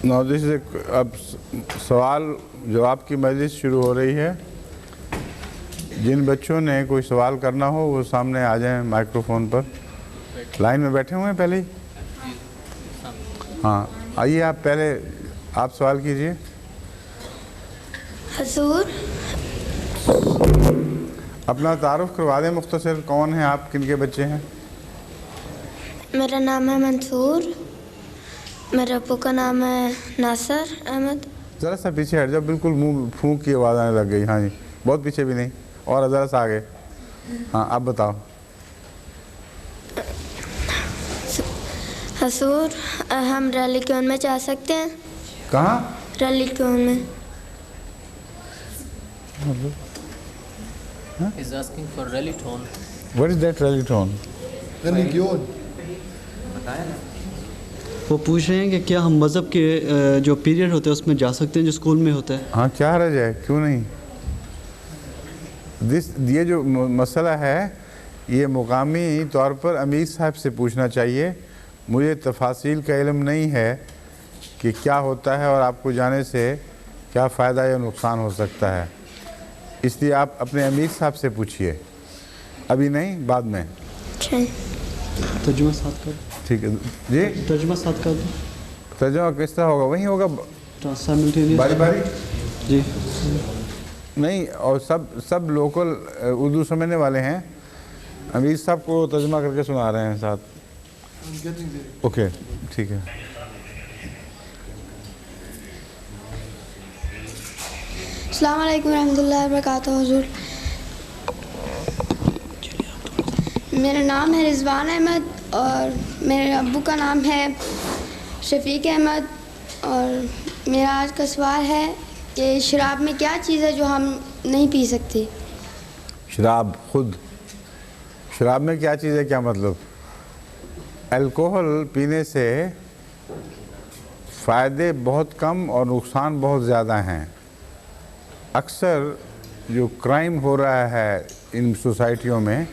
نوزش سے اب سوال جواب کی مجلس شروع ہو رہی ہے. جن بچوں نے کوئی سوال کرنا ہو وہ سامنے آ جائیں مائکروفون پر. لائن میں بیٹھے ہوئے ہیں پہلے ہی؟ ہاں آئیے آپ پہلے آپ سوال کیجئے. حضور اپنا تعارف کروا دیں مختصر. کون ہیں آپ؟ کن کے بچے ہیں؟ میرا نام ہے منصور. میرے ابو کا نام ہے ناصر احمد. ذرا سا پیچھے ہٹ جاؤ. بالکل منہ پھونک کی آواز آنے لگ گئی. ہاں جی بہت پیچھے بھی نہیں اور ذرا سا آگے. ہاں آپ بتاؤ. حضور ہم ریلی کیون میں جا سکتے ہیں؟ کہاں؟ ریلی کیون میں. He's asking for Rallyton. What is that Rallyton? ریلیگیون. وہ پوچھ رہے ہیں کہ کیا ہم مذہب کے جو پیریڈ ہوتے ہیں اس میں جا سکتے ہیں جو اسکول میں ہوتا ہے؟ ہاں کیا حرج ہے، کیوں نہیں. یہ جو مسئلہ ہے یہ مقامی طور پر امیر صاحب سے پوچھنا چاہیے. مجھے تفاصیل کا علم نہیں ہے کہ کیا ہوتا ہے اور آپ کو جانے سے کیا فائدہ یا نقصان ہو سکتا ہے. اس لیے آپ اپنے امیر صاحب سے پوچھئے، ابھی نہیں بعد میں. ترجمہ ساتھ کر. ٹھیک ہے جی. ترجمہ ساتھ کر دیں. ترجمہ کس طرح ہوگا؟ وہیں ہوگا باری باری. جی نہیں، اور سب لوکل اردو سمجھنے والے ہیں. امیر صاحب کو ترجمہ کر کے سنا رہے ہیں ساتھ. اوکے ٹھیک ہے. السلام علیکم ورحمۃ اللہ وبرکاتہ. حضور میرا نام ہے رضوان احمد اور میرے ابو کا نام ہے شفیق احمد. اور میرا آج کا سوال ہے کہ شراب میں کیا چیز ہے جو ہم نہیں پی سکتے؟ شراب شراب میں کیا چیز ہے؟ کیا مطلب؟ الکوہل پینے سے فائدے بہت کم اور نقصان بہت زیادہ ہیں. اکثر جو کرائم ہو رہا ہے ان سوسائٹیوں میں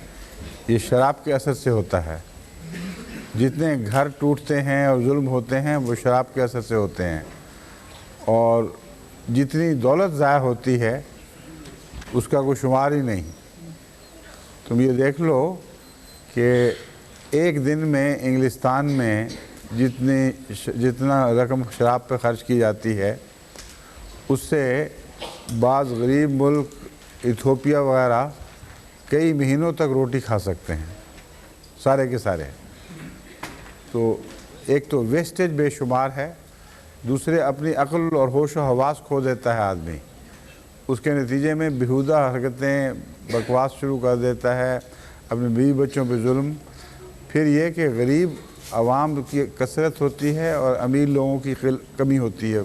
یہ شراب کے اثر سے ہوتا ہے. جتنے گھر ٹوٹتے ہیں اور ظلم ہوتے ہیں وہ شراب کے اثر سے ہوتے ہیں. اور جتنی دولت ضائع ہوتی ہے اس کا کوئی شمار ہی نہیں. تم یہ دیکھ لو کہ ایک دن میں انگلستان میں جتنا رقم شراب پہ خرچ کی جاتی ہے اس سے بعض غریب ملک ایتھوپیا وغیرہ کئی مہینوں تک روٹی کھا سکتے ہیں سارے کے سارے. تو ایک تو ویسٹیج بے شمار ہے، دوسرے اپنی عقل اور ہوش و حواس کھو دیتا ہے آدمی. اس کے نتیجے میں بیہودہ حرکتیں بکواس شروع کر دیتا ہے، اپنے بیوی بچوں پہ ظلم. پھر یہ کہ غریب عوام کی کثرت ہوتی ہے اور امیر لوگوں کی کمی ہوتی ہے،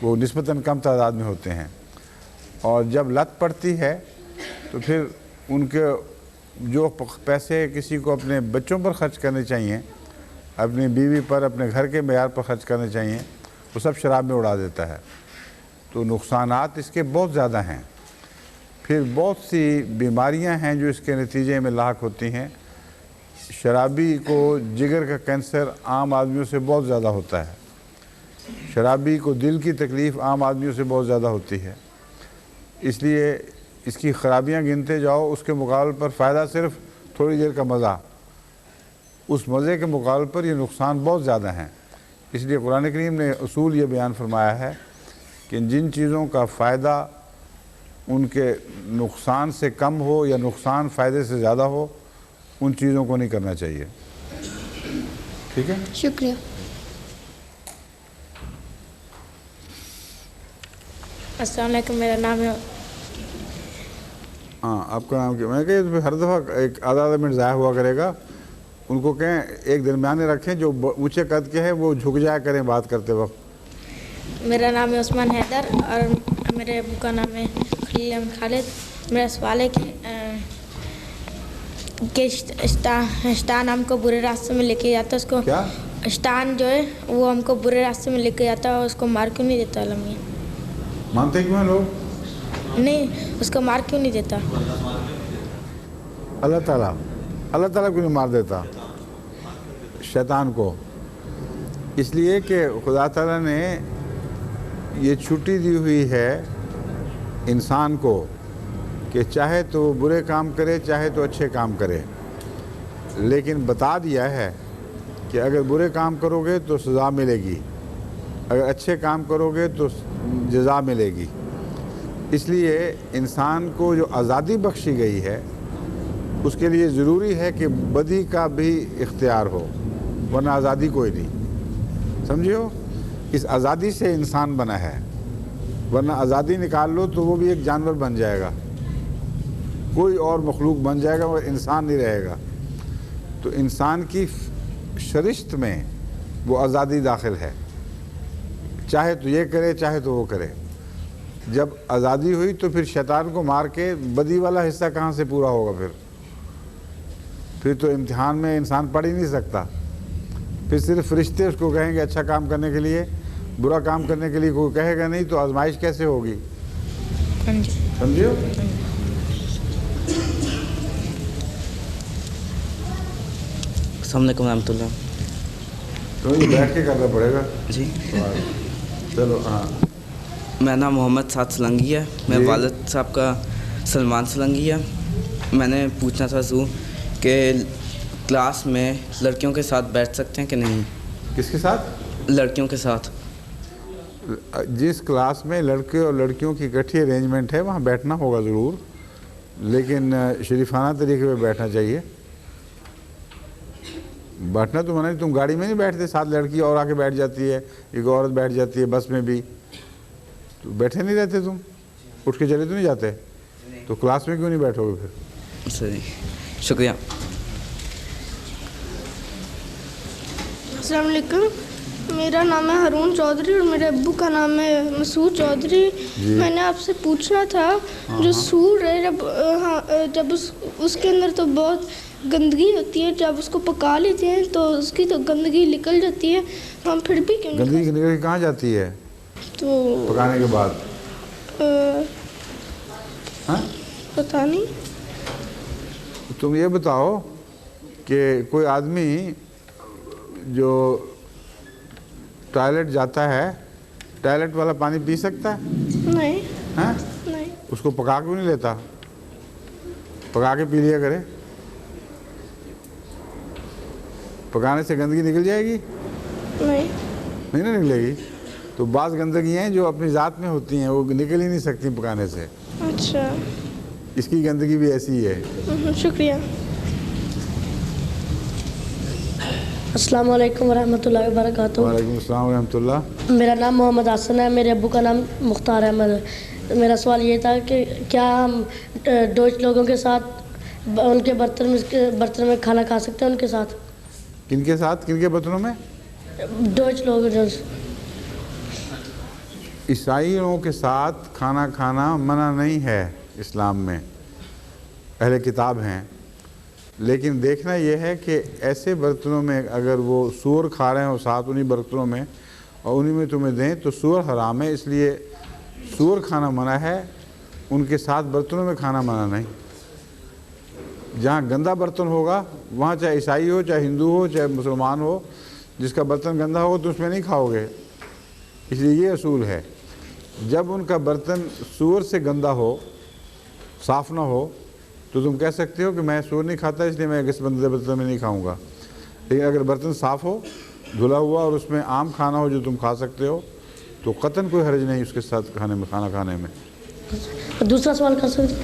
وہ نسبتاً کم تعداد میں ہوتے ہیں. اور جب لت پڑتی ہے تو پھر ان کے جو پیسے کسی کو اپنے بچوں پر خرچ کرنے چاہیے، اپنی بیوی پر، اپنے گھر کے معیار پر خرچ کرنے چاہیے، وہ سب شراب میں اڑا دیتا ہے. تو نقصانات اس کے بہت زیادہ ہیں. پھر بہت سی بیماریاں ہیں جو اس کے نتیجے میں لاحق ہوتی ہیں. شرابی کو جگر کا کینسر عام آدمیوں سے بہت زیادہ ہوتا ہے. شرابی کو دل کی تکلیف عام آدمیوں سے بہت زیادہ ہوتی ہے. اس لیے اس کی خرابیاں گنتے جاؤ، اس کے مقابل پر فائدہ صرف تھوڑی دیر کا مزہ. اس مزے کے مقابل پر یہ نقصان بہت زیادہ ہیں. اس لیے قرآن کریم نے اصول یہ بیان فرمایا ہے کہ جن چیزوں کا فائدہ ان کے نقصان سے کم ہو یا نقصان فائدے سے زیادہ ہو ان چیزوں کو نہیں کرنا چاہیے. ٹھیک ہے، شکریہ. السلام علیکم، میرا نام ہے. ہاں آپ کا نام کیا؟ میں کہ ہر دفعہ ایک آدھا منٹ ضائع ہوا کرے گا. ان کو کہیں ایک درمیانے رکھیں، جو اونچے قد کے ہیں وہ جھک جایا کریں بات کرتے وقت. میرا نام ہے عثمان حیدر اور میرے ابو کا نام ہے خلیل احمد خالد. میرا سوال ہے کہ شیطان ہم کو برے راستے میں لے کے جاتا ہے. اس کو کیا شیطان جو ہے وہ ہم کو برے راستے میں لے کے جاتا ہے اور اس کو مار کیوں نہیں دیتا؟ علمیہ مانتے کیوں ہیں لوگ؟ نہیں، اس کو مار کیوں نہیں دیتا؟ اللہ تعالیٰ کیوں نہیں مار دیتا شیطان کو؟ اس لیے کہ خدا تعالیٰ نے یہ چھٹی دی ہوئی ہے انسان کو کہ چاہے تو وہ برے کام کرے چاہے تو اچھے کام کرے، لیکن بتا دیا ہے کہ اگر برے کام کرو گے تو سزا ملے گی، اگر اچھے کام کرو گے تو جزا ملے گی۔ اس لیے انسان کو جو آزادی بخشی گئی ہے اس کے لیے ضروری ہے کہ بدی کا بھی اختیار ہو، ورنہ آزادی کوئی نہیں، سمجھو؟ اس آزادی سے انسان بنا ہے، ورنہ آزادی نکال لو تو وہ بھی ایک جانور بن جائے گا، کوئی اور مخلوق بن جائے گا مگر انسان نہیں رہے گا۔ تو انسان کی شرشت میں وہ آزادی داخل ہے، چاہے تو یہ کرے چاہے تو وہ کرے۔ جب آزادی ہوئی تو پھر شیطان کو مار کے بدی والا حصہ کہاں سے پورا ہوگا؟ پھر تو امتحان میں انسان پڑھ ہی نہیں سکتا، پھر صرف فرشتے اس کو کہیں گے اچھا کام کرنے کے لیے، برا کام کرنے کے لیے کوئی کہے گا نہیں، تو آزمائش کیسے ہوگی؟ سمجھو؟ السلام علیکم ورحمۃ اللہ۔ تو یہ بیٹھ کے کرنا پڑے گا جی چلو۔ ہاں میرا نام محمد سعد سلنگی ہے، میرے والد صاحب کا سلمان سلنگی ہے۔ میں نے پوچھنا تھا کہ کلاس میں لڑکیوں کے ساتھ بیٹھ سکتے ہیں کہ نہیں؟ کس کے ساتھ؟ لڑکیوں کے ساتھ۔ جس کلاس میں لڑکے اور لڑکیوں کی اکٹھی ارینجمنٹ ہے وہاں بیٹھنا ہوگا ضرور، لیکن شریفانہ طریقے پہ بیٹھنا چاہیے۔ بیٹھنا تو منع نہیں، تم گاڑی میں نہیں بیٹھتے، ساتھ لڑکی اور آ کے بیٹھ جاتی ہے، ایک عورت بیٹھ جاتی ہے، بس میں بھی تو بیٹھے نہیں رہتے، تم اٹھ کے چلے تو نہیں جاتے، تو کلاس میں کیوں نہیں بیٹھو گے پھر؟ صحیح، شکریہ۔ السلام علیکم، میرا نام ہے ہارون چودھری اور میرے ابو کا نام ہے مسعود چودھری۔ میں نے آپ سے پوچھنا تھا جو سور ہے جب اس کے اندر تو بہت گندگی ہوتی ہے، جب اس کو پکا لیتے ہیں تو اس کی تو گندگی نکل جاتی ہے، ہم پھر بھی کیوں گندگی نکل کے کہاں جاتی ہے تو پکانے کے بعد؟ پتہ نہیں۔ تم یہ بتاؤ کہ کوئی آدمی جو ٹوائلٹ جاتا ہے ٹوائلٹ والا پانی پی سکتا ہے؟ نہیں نہیں۔ اس کو پکا کیوں نہیں لیتا؟ پکا کے پی لیا کرے، پکانے سے گندگی نکل جائے گی؟ نہیں نا نکلے گی۔ تو بعض گندگیاں ہیں جو اپنی ذات میں ہوتی ہیں وہ نکل ہی نہیں سکتی پکانے سے۔ اچھا، اس کی گندگی بھی ایسی ہی ہے۔ شکریہ۔ السلام علیکم ورحمۃ اللہ وبرکاتہ۔ وعلیکم السلام ورحمۃ اللہ۔ میرا نام محمد حسن ہے، میرے ابو کا نام مختار احمد ہے۔ میرا سوال یہ تھا کہ کیا ہم ڈوچ لوگوں کے ساتھ ان کے برتن میں کھانا کھا سکتے ہیں؟ ان کے ساتھ؟ کن کے ساتھ؟ کن کے برتنوں میں؟ ڈوچ لوگ۔ عیسائیوں کے ساتھ کھانا کھانا منع نہیں ہے اسلام میں، اہل کتاب ہیں، لیکن دیکھنا یہ ہے کہ ایسے برتنوں میں اگر وہ سور کھا رہے ہوں ساتھ انہی برتنوں میں اور انہی میں تمہیں دیں تو سور حرام ہے، اس لیے سور کھانا منع ہے، ان کے ساتھ برتنوں میں کھانا منع نہیں۔ جہاں گندا برتن ہوگا وہاں چاہے عیسائی ہو چاہے ہندو ہو چاہے مسلمان ہو، جس کا برتن گندا ہوگا تو اس میں نہیں کھاؤ گے، اس لیے یہ اصول ہے۔ جب ان کا برتن سور سے گندا ہو، صاف نہ ہو، تو تم کہہ سکتے ہو کہ میں سور نہیں کھاتا اس لیے میں اس گندے برتن میں نہیں کھاؤں گا، لیکن اگر برتن صاف ہو، دھلا ہوا اور اس میں عام کھانا ہو جو تم کھا سکتے ہو تو قطعاً کوئی حرج نہیں اس کے ساتھ کھانا کھانے میں۔ دوسرا سوال کر سکتے؟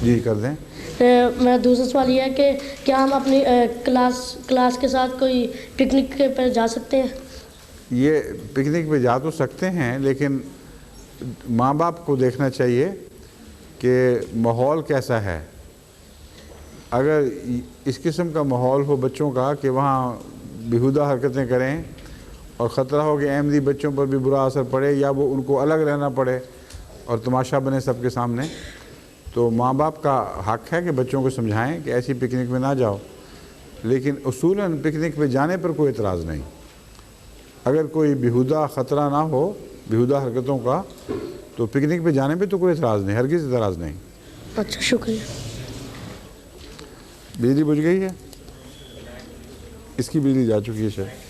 جی کر دیں۔ میرا دوسرا سوال یہ ہے کہ کیا ہم اپنی کلاس کے ساتھ کوئی پکنک پر جا سکتے ہیں؟ یہ پکنک پہ جا تو سکتے ہیں، لیکن ماں باپ کو دیکھنا چاہیے کہ ماحول کیسا ہے۔ اگر اس قسم کا ماحول ہو بچوں کا کہ وہاں بیہودہ حرکتیں کریں اور خطرہ ہو کہ احمدی بچوں پر بھی برا اثر پڑے یا وہ ان کو الگ رہنا پڑے اور تماشا بنے سب کے سامنے، تو ماں باپ کا حق ہے کہ بچوں کو سمجھائیں کہ ایسی پکنک میں نہ جاؤ، لیکن اصولاً پکنک پہ جانے پر کوئی اعتراض نہیں۔ اگر کوئی بیہودہ خطرہ نہ ہو بیہودہ حرکتوں کا تو پکنک پہ جانے پہ تو کوئی اعتراض نہیں، ہرگز اعتراض نہیں۔ اچھا، شکریہ۔ بجلی بجھ گئی ہے؟ اس کی بجلی جا چکی ہے شاید۔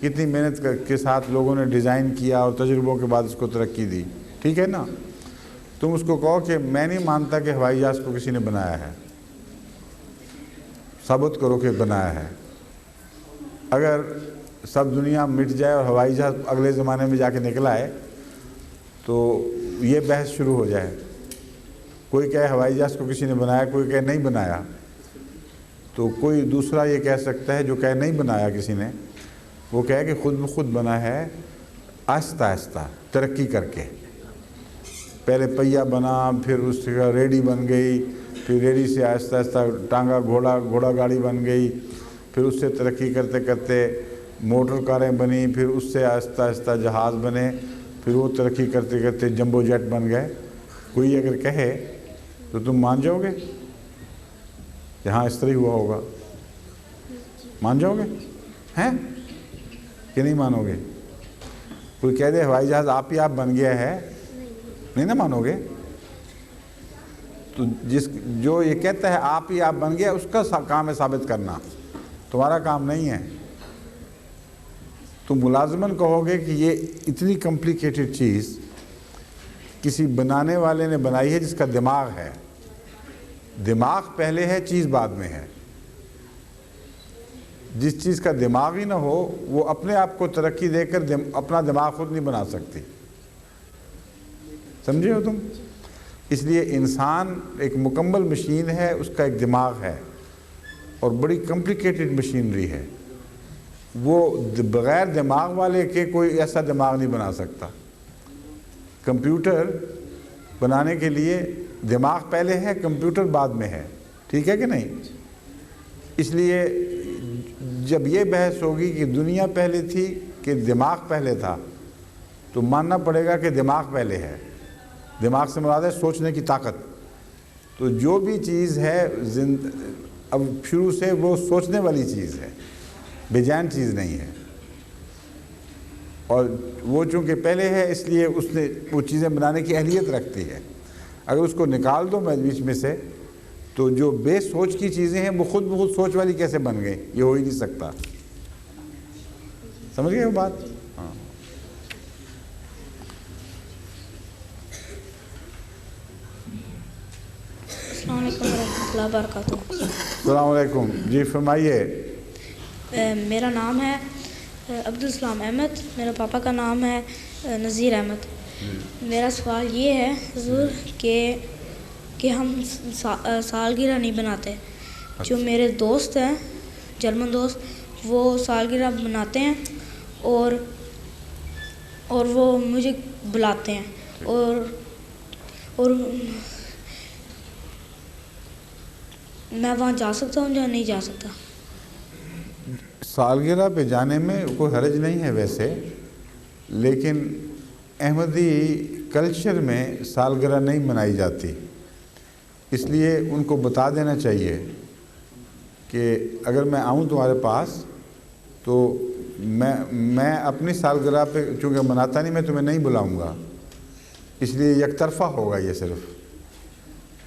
کتنی محنت کے ساتھ لوگوں نے ڈیزائن کیا اور تجربوں کے بعد اس کو ترقی دی، ٹھیک ہے نا؟ تم اس کو کہو کہ میں نہیں مانتا کہ ہوائی جہاز کو کسی نے بنایا ہے، ثابت کرو کہ بنایا ہے۔ اگر سب دنیا مٹ جائے اور ہوائی جہاز اگلے زمانے میں جا کے نکلا ہے تو یہ بحث شروع ہو جائے، کوئی کہے ہوائی جہاز کو کسی نے بنایا، کوئی کہے نہیں بنایا، تو کوئی دوسرا یہ کہہ سکتا ہے جو کہے نہیں بنایا کسی نے، وہ کہے کہ خود بخود بنا ہے آہستہ آہستہ ترقی کر کے۔ پہلے پہیہ بنا، پھر اس کا ریڈی بن گئی، پھر ریڈی سے آہستہ آہستہ ٹانگا گھوڑا گاڑی بن گئی، پھر اس سے ترقی کرتے کرتے موٹر کاریں بنی، پھر اس سے آہستہ آہستہ جہاز بنے، پھر وہ ترقی کرتے کرتے جمبو جیٹ بن گئے۔ کوئی اگر کہے تو تم مان جاؤ گے یہاں اس طرح ہوا ہوگا؟ مان جاؤ گے ہیں کہ نہیں مانو گے؟ کوئی کہہ دے ہوائی جہاز آپ ہی آپ بن گیا ہے، نہیں نہ مانو گے؟ تو جو یہ کہتا ہے آپ ہی آپ بن گیا، اس کا کام ہے ثابت کرنا، تمہارا کام نہیں ہے۔ تم ملازماً کہو گے کہ یہ اتنی کمپلیکیٹڈ چیز کسی بنانے والے نے بنائی ہے جس کا دماغ ہے، دماغ پہلے ہے، چیز بعد میں ہے۔ جس چیز کا دماغ ہی نہ ہو وہ اپنے آپ کو ترقی دے کر اپنا دماغ خود نہیں بنا سکتی، سمجھے ہو تم؟ اس لیے انسان ایک مکمل مشین ہے، اس کا ایک دماغ ہے اور بڑی کمپلیکیٹڈ مشینری ہے، وہ بغیر دماغ والے کے کوئی ایسا دماغ نہیں بنا سکتا۔ کمپیوٹر بنانے کے لیے دماغ پہلے ہے، کمپیوٹر بعد میں ہے، ٹھیک ہے کہ نہیں؟ اس لیے جب یہ بحث ہوگی کہ دنیا پہلے تھی کہ دماغ پہلے تھا، تو ماننا پڑے گا کہ دماغ پہلے ہے۔ دماغ سے مراد ہے سوچنے کی طاقت۔ تو جو بھی چیز ہے اب شروع سے وہ سوچنے والی چیز ہے، بے جان چیز نہیں ہے، اور وہ چونکہ پہلے ہے اس لیے اس نے وہ چیزیں بنانے کی اہلیت رکھتی ہے۔ اگر اس کو نکال دو بیچ میں سے تو جو بے سوچ کی چیزیں ہیں وہ خود بخود سوچ والی کیسے بن گئی؟ یہ ہو ہی نہیں سکتا، سمجھ گئے وہ بات؟ ہاں۔ السلام علیکم ورحمۃ اللہ وبرکاتہ۔ السلام علیکم، جی فرمائیے۔ میرا نام ہے عبدالسلام احمد، میرے پاپا کا نام ہے نذیر احمد۔ میرا سوال یہ ہے حضور کہ ہم سالگرہ نہیں بناتے۔ جو میرے دوست ہیں جرمن دوست، وہ سالگرہ بناتے ہیں اور وہ مجھے بلاتے ہیں اور میں وہاں جا سکتا ہوں یا نہیں جا سکتا؟ سالگرہ پہ جانے میں کوئی حرج نہیں ہے ویسے، لیکن احمدی کلچر میں سالگرہ نہیں منائی جاتی، اس لیے ان کو بتا دینا چاہیے کہ اگر میں آؤں تمہارے پاس تو میں اپنی سالگرہ پہ چونکہ مناتا نہیں، میں تمہیں نہیں بلاؤں گا، اس لیے یک طرفہ ہوگا یہ صرف،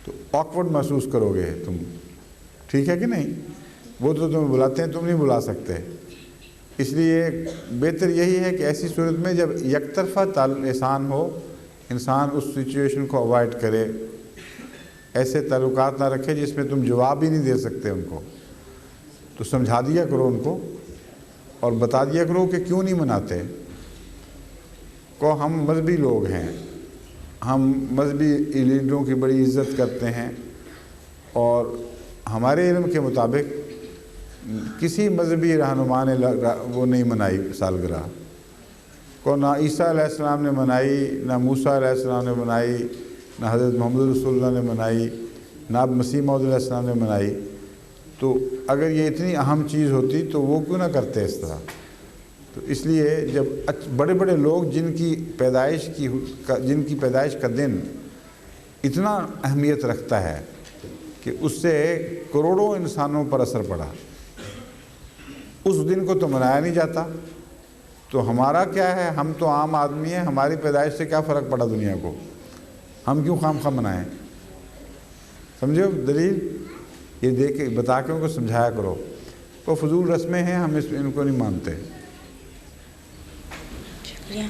تو آکورڈ محسوس کرو گے تم، ٹھیک ہے کہ نہیں؟ وہ تو تمہیں بلاتے ہیں، تم نہیں بلا سکتے، اس لیے بہتر یہی ہے کہ ایسی صورت میں جب یک طرفہ احسان ہو، انسان اس سچویشن کو اوائڈ کرے، ایسے تعلقات نہ رکھے جس میں تم جواب ہی نہیں دے سکتے ان کو، تو سمجھا دیا کرو ان کو اور بتا دیا کرو کہ کیوں نہیں مناتے۔ کو ہم مذہبی لوگ ہیں، ہم مذہبی لیڈروں کی بڑی عزت کرتے ہیں، اور ہمارے علم کے مطابق کسی مذہبی رہنما نے وہ نہیں منائی سالگرہ کو، نہ عیسیٰ علیہ السلام نے منائی، نہ موسیٰ علیہ السلام نے منائی، نہ حضرت محمد رسول اللہ نے منائی، نہ مسیح موعود علیہ السلام نے منائی۔ تو اگر یہ اتنی اہم چیز ہوتی تو وہ کیوں نہ کرتے اس طرح؟ تو اس لیے جب بڑے بڑے لوگ جن کی پیدائش کا دن اتنا اہمیت رکھتا ہے کہ اس سے کروڑوں انسانوں پر اثر پڑا، اس دن کو تو منایا نہیں جاتا، تو ہمارا کیا ہے؟ ہم تو عام آدمی ہیں، ہماری پیدائش سے کیا فرق پڑا دنیا کو؟ ہم کیوں خام خواہ منائیں؟ سمجھو دلیل یہ دے کے بتا کے ان کو سمجھایا کرو، وہ فضول رسمیں ہیں، ہم ان کو نہیں مانتے۔ شکریہ.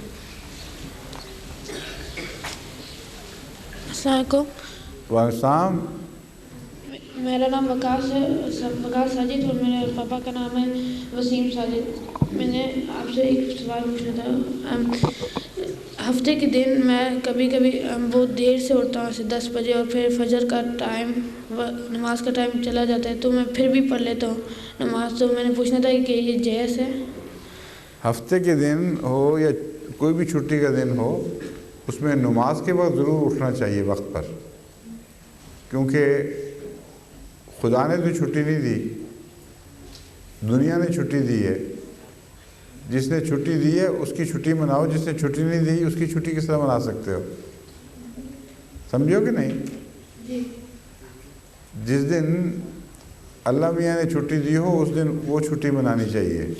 السلام علیکم. وعلیکم. میرا نام وقاص ہے، وقاص ساجد، اور میرے پاپا کا نام ہے وسیم ساجد. میں نے آپ سے ایک سوال پوچھنا تھا. ہفتے کے دن میں کبھی کبھی بہت دیر سے اٹھتا ہوں، ایسے 10 بجے، اور پھر فجر کا ٹائم، نماز کا ٹائم چلا جاتا ہے، تو میں پھر بھی پڑھ لیتا ہوں نماز. تو میں نے پوچھنا تھا کہ یہ جائز ہے؟ ہفتے کے دن ہو یا کوئی بھی چھٹی کا دن ہو، اس میں نماز کے وقت ضرور اٹھنا چاہیے وقت پر، کیونکہ خدا نے تو چھٹی نہیں دی، دنیا نے چھٹی دی ہے. جس نے چھٹی دی ہے اس کی چھٹی مناؤ، جس نے چھٹی نہیں دی اس کی چھٹی کس طرح منا سکتے ہو؟ سمجھو کہ نہیں؟ جس دن اللہ میاں نے چھٹی دی ہو اس دن وہ چھٹی منانی چاہیے.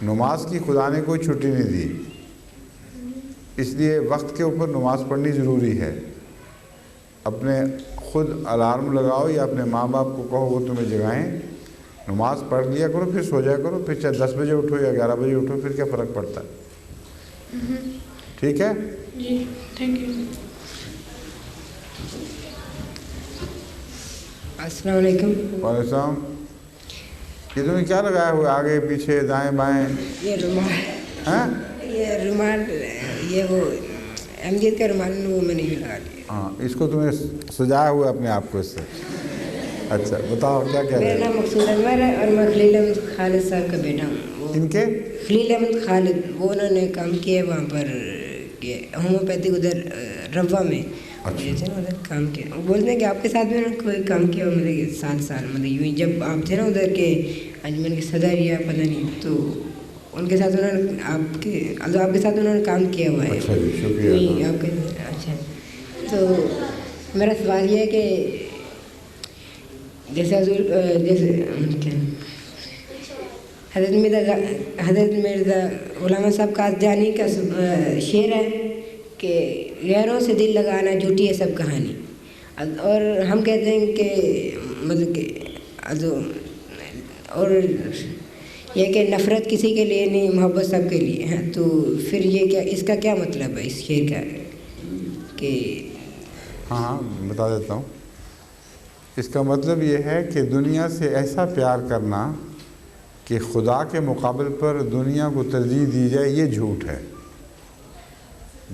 نماز کی خدا نے کوئی چھٹی نہیں دی، اس لیے وقت کے اوپر نماز پڑھنی ضروری ہے. اپنے خود الارم لگاؤ یا اپنے ماں باپ کو کہو وہ تمہیں جگائیں، نماز پڑھ لیا کرو، پھر سو جایا کرو. پھر چاہے 10 بجے اٹھو یا 11 بجے اٹھو، پھر کیا فرق پڑتا ہے؟ ٹھیک ہے جی، تھینک یو. السلام علیکم. وعلیکم السلام. یہ تمہیں کیا لگایا ہوا ہے آگے پیچھے دائیں بائیں؟ یہ رومال، ہاں یہ رومال، یہ وہ احمدیت کا رومال، وہ میں نے بھی لگا لیا. ہاں، اس کو تمہیں سجایا ہوا ہے اپنے آپ کو اس سے. اچھا بتاؤ کیا کہہ رہے میرا نام مقصود انور ہے اور میں خلیل احمد خالد صاحب کا بیٹا ہوں. ان کے خلیل احمد خالد، وہ انہوں نے کام کیا وہاں پر کہ ہومیوپیتھک ادھر روا میں جیسے نا ادھر کام کیا. وہ بولتے ہیں کہ آپ کے ساتھ بھی انہوں نے کوئی کام کیا مطلب 7 سال، مطلب یوں ہی جب آپ تھے نا ادھر کے انجمن کے صدر یا پتہ نہیں، تو ان کے ساتھ انہوں نے آپ کے ساتھ انہوں نے کام کیا ہوا ہے. اچھا جی، شکریہ. آپ کے اچھا. تو میرا سوال یہ ہے کہ جیسے حضور جیسے حضرت مرزا علامہ صاحب قادیانی کا شعر ہے کہ غیروں سے دل لگانا جھوٹی ہے سب کہانی. اور ہم کہتے ہیں کہ مطلب کہ اور یہ کہ نفرت کسی کے لیے نہیں، محبت سب کے لیے ہے. تو پھر یہ کیا، اس کا کیا مطلب ہے اس شعر کا؟ کہ ہاں بتا دیتا ہوں. اس کا مطلب یہ ہے کہ دنیا سے ایسا پیار کرنا کہ خدا کے مقابل پر دنیا کو ترجیح دی جائے، یہ جھوٹ ہے.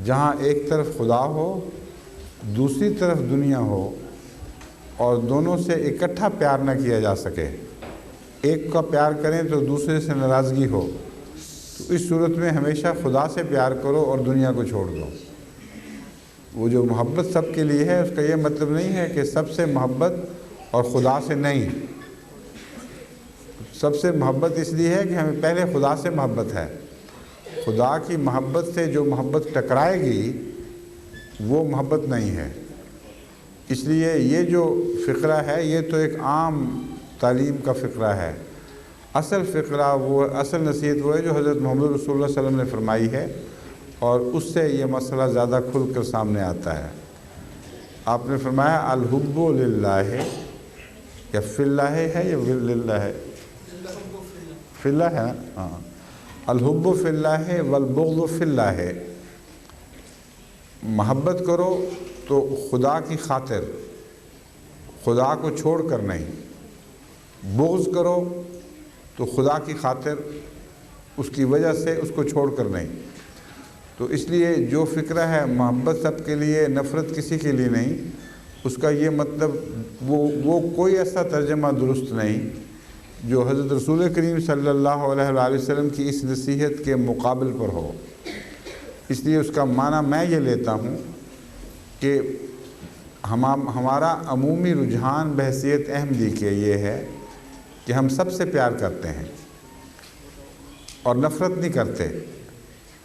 جہاں ایک طرف خدا ہو، دوسری طرف دنیا ہو، اور دونوں سے اکٹھا پیار نہ کیا جا سکے، ایک کا پیار کریں تو دوسرے سے ناراضگی ہو، تو اس صورت میں ہمیشہ خدا سے پیار کرو اور دنیا کو چھوڑ دو. وہ جو محبت سب کے لیے ہے اس کا یہ مطلب نہیں ہے کہ سب سے محبت اور خدا سے نہیں. سب سے محبت اس لیے ہے کہ ہمیں پہلے خدا سے محبت ہے. خدا کی محبت سے جو محبت ٹکرائے گی وہ محبت نہیں ہے. اس لیے یہ جو فقرہ ہے یہ تو ایک عام تعلیم کا فقرہ ہے. اصل فقرہ وہ، اصل نصیحت وہ ہے جو حضرت محمد رسول اللہ صلی اللہ علیہ وسلم نے فرمائی ہے، اور اس سے یہ مسئلہ زیادہ کھل کر سامنے آتا ہے. آپ نے فرمایا الحب للہ، یا فی اللہ ہے یا للہ ہے؟ فی اللہ ہے نا؟ ہاں. الحب فی اللہ والبغض فی اللہ. محبت کرو تو خدا کی خاطر، خدا کو چھوڑ کر نہیں. بغض کرو تو خدا کی خاطر، اس کی وجہ سے اس کو چھوڑ کر نہیں. تو اس لیے جو فکرہ ہے محبت سب کے لیے، نفرت کسی کے لیے نہیں، اس کا یہ مطلب وہ کوئی ایسا ترجمہ درست نہیں جو حضرت رسول کریم صلی اللہ علیہ وآلہ وسلم کی اس نصیحت کے مقابل پر ہو. اس لیے اس کا معنی میں یہ لیتا ہوں کہ ہمارا عمومی رجحان بحیثیت احمدی کے یہ ہے کہ ہم سب سے پیار کرتے ہیں اور نفرت نہیں کرتے.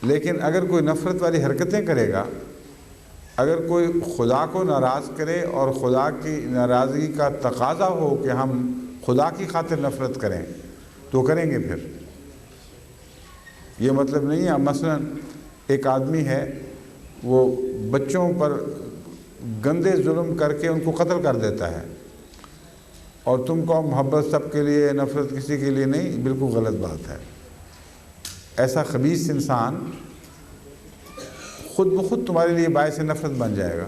لیکن اگر کوئی نفرت والی حرکتیں کرے گا، اگر کوئی خدا کو ناراض کرے اور خدا کی ناراضگی کا تقاضا ہو کہ ہم خدا کی خاطر نفرت کریں تو کریں گے. پھر یہ مطلب نہیں ہے. مثلا ایک آدمی ہے وہ بچوں پر گندے ظلم کر کے ان کو قتل کر دیتا ہے، اور تم کو محبت سب کے لیے، نفرت کسی کے لیے نہیں، بالکل غلط بات ہے. ایسا خبیث انسان خود بخود تمہارے لیے باعث نفرت بن جائے گا،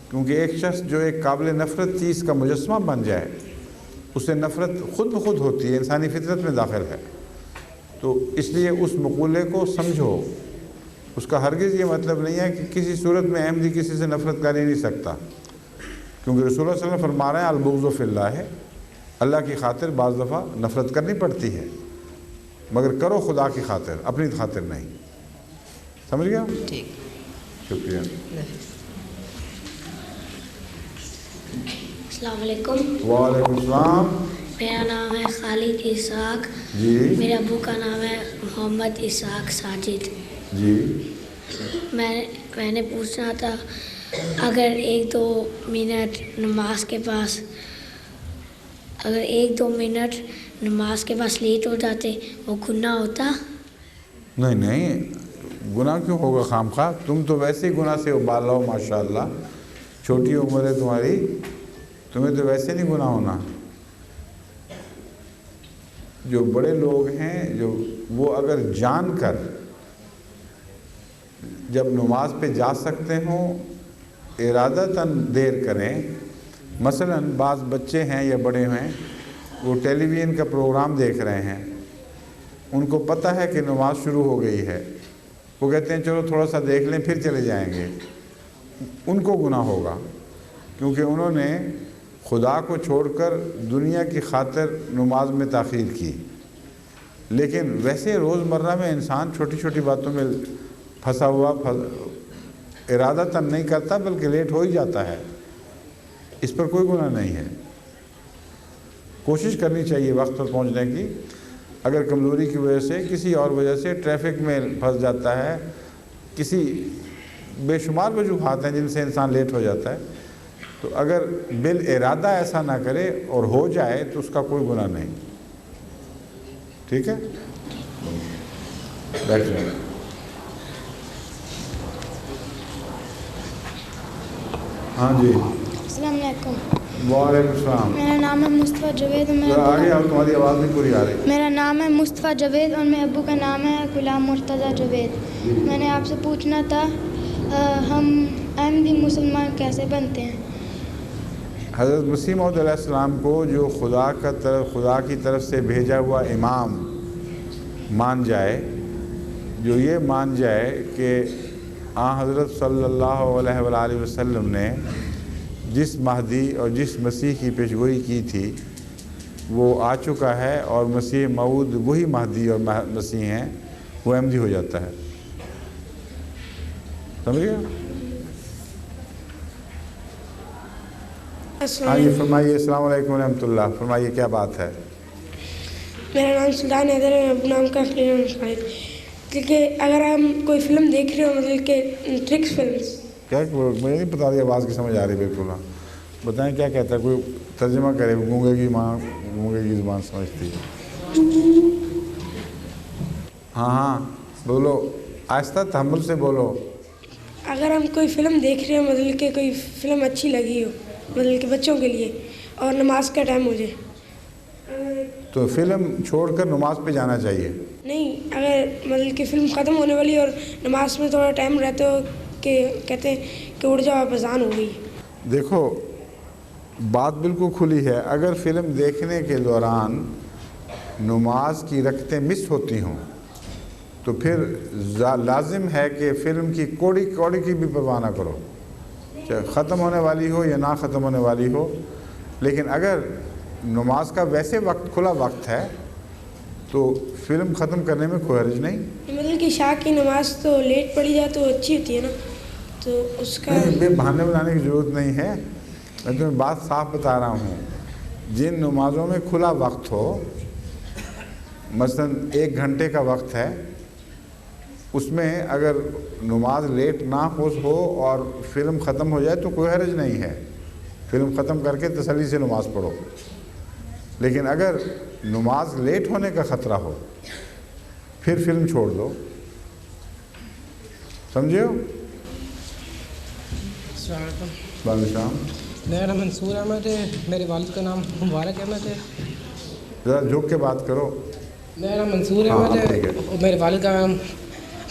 کیونکہ ایک شخص جو ایک قابل نفرت چیز کا مجسمہ بن جائے اسے نفرت خود بخود ہوتی ہے، انسانی فطرت میں داخل ہے۔ تو اس لیے اس مقولے کو سمجھو، اس کا ہرگز یہ مطلب نہیں ہے کہ کسی صورت میں احمدی کسی سے نفرت کر ہی نہیں سکتا، کیونکہ رسول اللہ صلی اللہ علیہ وسلم فرما رہے ہیں البغض فی اللہ ہے، اللہ کی خاطر بعض دفعہ نفرت کرنی پڑتی ہے، مگر کرو خدا کی خاطر، اپنی خاطر نہیں۔ سمجھ گیا؟ ٹھیک، شکریہ۔ السلام علیکم۔ وعلیکم السلام۔ میرا نام ہے خالد اسحاق۔ جی۔ میرے ابو کا نام ہے محمد اسحاق ساجد۔ جی۔ میں نے پوچھنا تھا، اگر 1-2 منٹ نماز کے پاس لیٹ ہو جاتے وہ گناہ ہوتا؟ نہیں، گناہ کیوں ہوگا خام خواہ؟ تم تو ویسے ہی گناہ سے ابال ہو ماشاءاللہ، چھوٹی عمر ہے تمہاری، تمہیں تو ویسے نہیں گناہ ہونا۔ جو بڑے لوگ ہیں جو وہ اگر جان کر جب نماز پہ جا سکتے ہوں ارادتاً دیر کریں، مثلا بعض بچے ہیں یا بڑے ہیں وہ ٹیلی ویژن کا پروگرام دیکھ رہے ہیں، ان کو پتہ ہے کہ نماز شروع ہو گئی ہے، وہ کہتے ہیں چلو تھوڑا سا دیکھ لیں پھر چلے جائیں گے، ان کو گناہ ہوگا، کیونکہ انہوں نے خدا کو چھوڑ کر دنیا کی خاطر نماز میں تاخیر کی۔ لیکن ویسے روزمرہ میں انسان چھوٹی چھوٹی باتوں میں پھنسا ہوا ارادتاً نہیں کرتا بلکہ لیٹ ہو ہی جاتا ہے، اس پر کوئی گناہ نہیں ہے۔ کوشش کرنی چاہیے وقت پر پہنچنے کی۔ اگر کمزوری کی وجہ سے کسی اور وجہ سے ٹریفک میں پھنس جاتا ہے، کسی بے شمار وجوہات ہیں جن سے انسان لیٹ ہو جاتا ہے، تو اگر بالارادہ ایسا نہ کرے اور ہو جائے تو اس کا کوئی گناہ نہیں۔ ٹھیک ہے، بیٹھ جائیں۔ ہاں جی، السلام علیکم۔ وعلیکم السلام۔ میرا نام ہے مصطفیٰ جاوید اور آگے آپ، تمہاری آواز نہیں پوری آ رہی۔ میرا نام ہے مصطفیٰ جاوید اور میرے ابو کا نام ہے غلام مرتضیٰ جاوید۔ میں نے آپ سے پوچھنا تھا ہم احمدی مسلمان کیسے بنتے ہیں؟ حضرت مسیح موعود علیہ السلام کو جو خدا کی طرف سے بھیجا ہوا امام مان جائے، جو یہ مان جائے کہ حضرت صلی اللہ علیہ وآلہ وسلم نے جس مہدی اور جس مسیح کی پیشگوئی کی تھی وہ آ چکا ہے اور مسیح موعود وہی مہدی اور مسیح ہیں، وہ احمدی ہو جاتا ہے۔ سمجھ گیا؟ ہاں یہ فرمائیے۔ السلام علیکم ورحمۃ اللہ، فرمائیے کیا بات ہے؟ میرا نام سلطان حیدر ہے، میں نام کا کیونکہ اگر ہم کوئی فلم دیکھ رہے ہو مطلب کہ ٹرکس فلمس، کیا مجھے نہیں پتا رہی، آواز کی سمجھ آ رہی بالکل؟ ہاں بتائیں کیا کہتا ہے، کوئی ترجمہ کرے، گونگے کی ماں گونگے کی زبان سمجھتی ہے۔ ہاں بولو، آہستہ تحمل سے بولو۔ اگر ہم کوئی فلم دیکھ رہے ہو مطلب کہ کوئی فلم اچھی لگی ہو مطلب کہ بچوں کے لیے اور نماز کا ٹائم ہو جائے تو فلم چھوڑ کر نماز پہ جانا چاہیے؟ نہیں، اگر مطلب کہ فلم ختم ہونے والی اور نماز میں تھوڑا ٹائم رہتا ہو کہ کہتے ہیں کہ اٹھ جاؤ آپ اذان ہو گئی۔ دیکھو بات بالکل کھلی ہے، اگر فلم دیکھنے کے دوران نماز کی رکعتیں مس ہوتی ہوں تو پھر لازم ہے کہ فلم کی کوڑی کوڑی کی بھی پرواہ نہ کرو، چاہے ختم ہونے والی ہو یا نہ ختم ہونے والی ہو۔ لیکن اگر نماز کا ویسے وقت کھلا وقت ہے تو فلم ختم کرنے میں کوئی حرج نہیں۔ مطلب کہ عشاء کی نماز تو لیٹ پڑھی جائے تو اچھی ہوتی ہے نا، تو اس کا بے بہانے بنانے کی ضرورت نہیں ہے، میں تمہیں بات صاف بتا رہا ہوں۔ جن نمازوں میں کھلا وقت ہو، مثلا 1 گھنٹے کا وقت ہے، اس میں اگر نماز لیٹ نہ ہو اور فلم ختم ہو جائے تو کوئی حرج نہیں ہے، فلم ختم کر کے تسلی سے نماز پڑھو۔ لیکن اگر نماز لیٹ ہونے کا خطرہ ہو پھر فلم چھوڑ دو، سمجھے ہو؟ السلام علیکم۔ وعلیکم السلام۔ میرا نام منصور احمد ہے، میرے والد کا نام مبارک احمد ہے۔ ذرا جھک کے بات کرو۔ میرا نام منصور احمد ہے، میرے والد کا نام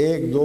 1, 2,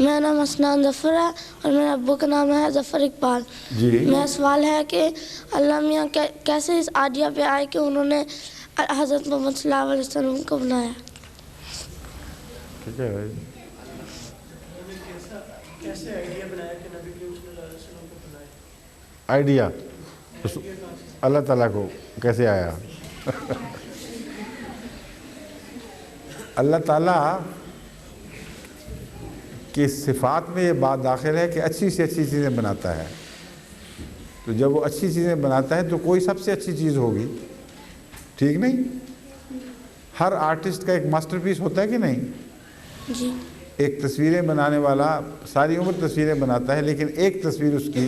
میرا نام اسنان ظفر ہے اور میرے ابو کا نام ہے ظفر اقبال. جی. میرا سوال ہے کہ اللہ میاں کیسے اس آئیڈیا پہ آئے کہ انہوں نے حضرت محمد صلی اللہ علیہ وسلم کو بنایا؟ ٹھیک ہے بھائی. کیسے آئیڈیا بنایا کہ نبی کریم صلی اللہ علیہ وسلم کو بنائے؟ آئیڈیا اللہ تعالیٰ کو کیسے آیا؟ اللہ تعالیٰ کی صفات میں یہ بات داخل ہے کہ اچھی سے اچھی چیزیں بناتا ہے. تو جب وہ اچھی چیزیں بناتا ہے تو کوئی سب سے اچھی چیز ہوگی. ٹھیک نہیں؟ ہر آرٹسٹ کا ایک ماسٹر پیس ہوتا ہے کہ نہیں؟ جی. ایک تصویریں بنانے والا ساری عمر تصویریں بناتا ہے لیکن ایک تصویر اس کی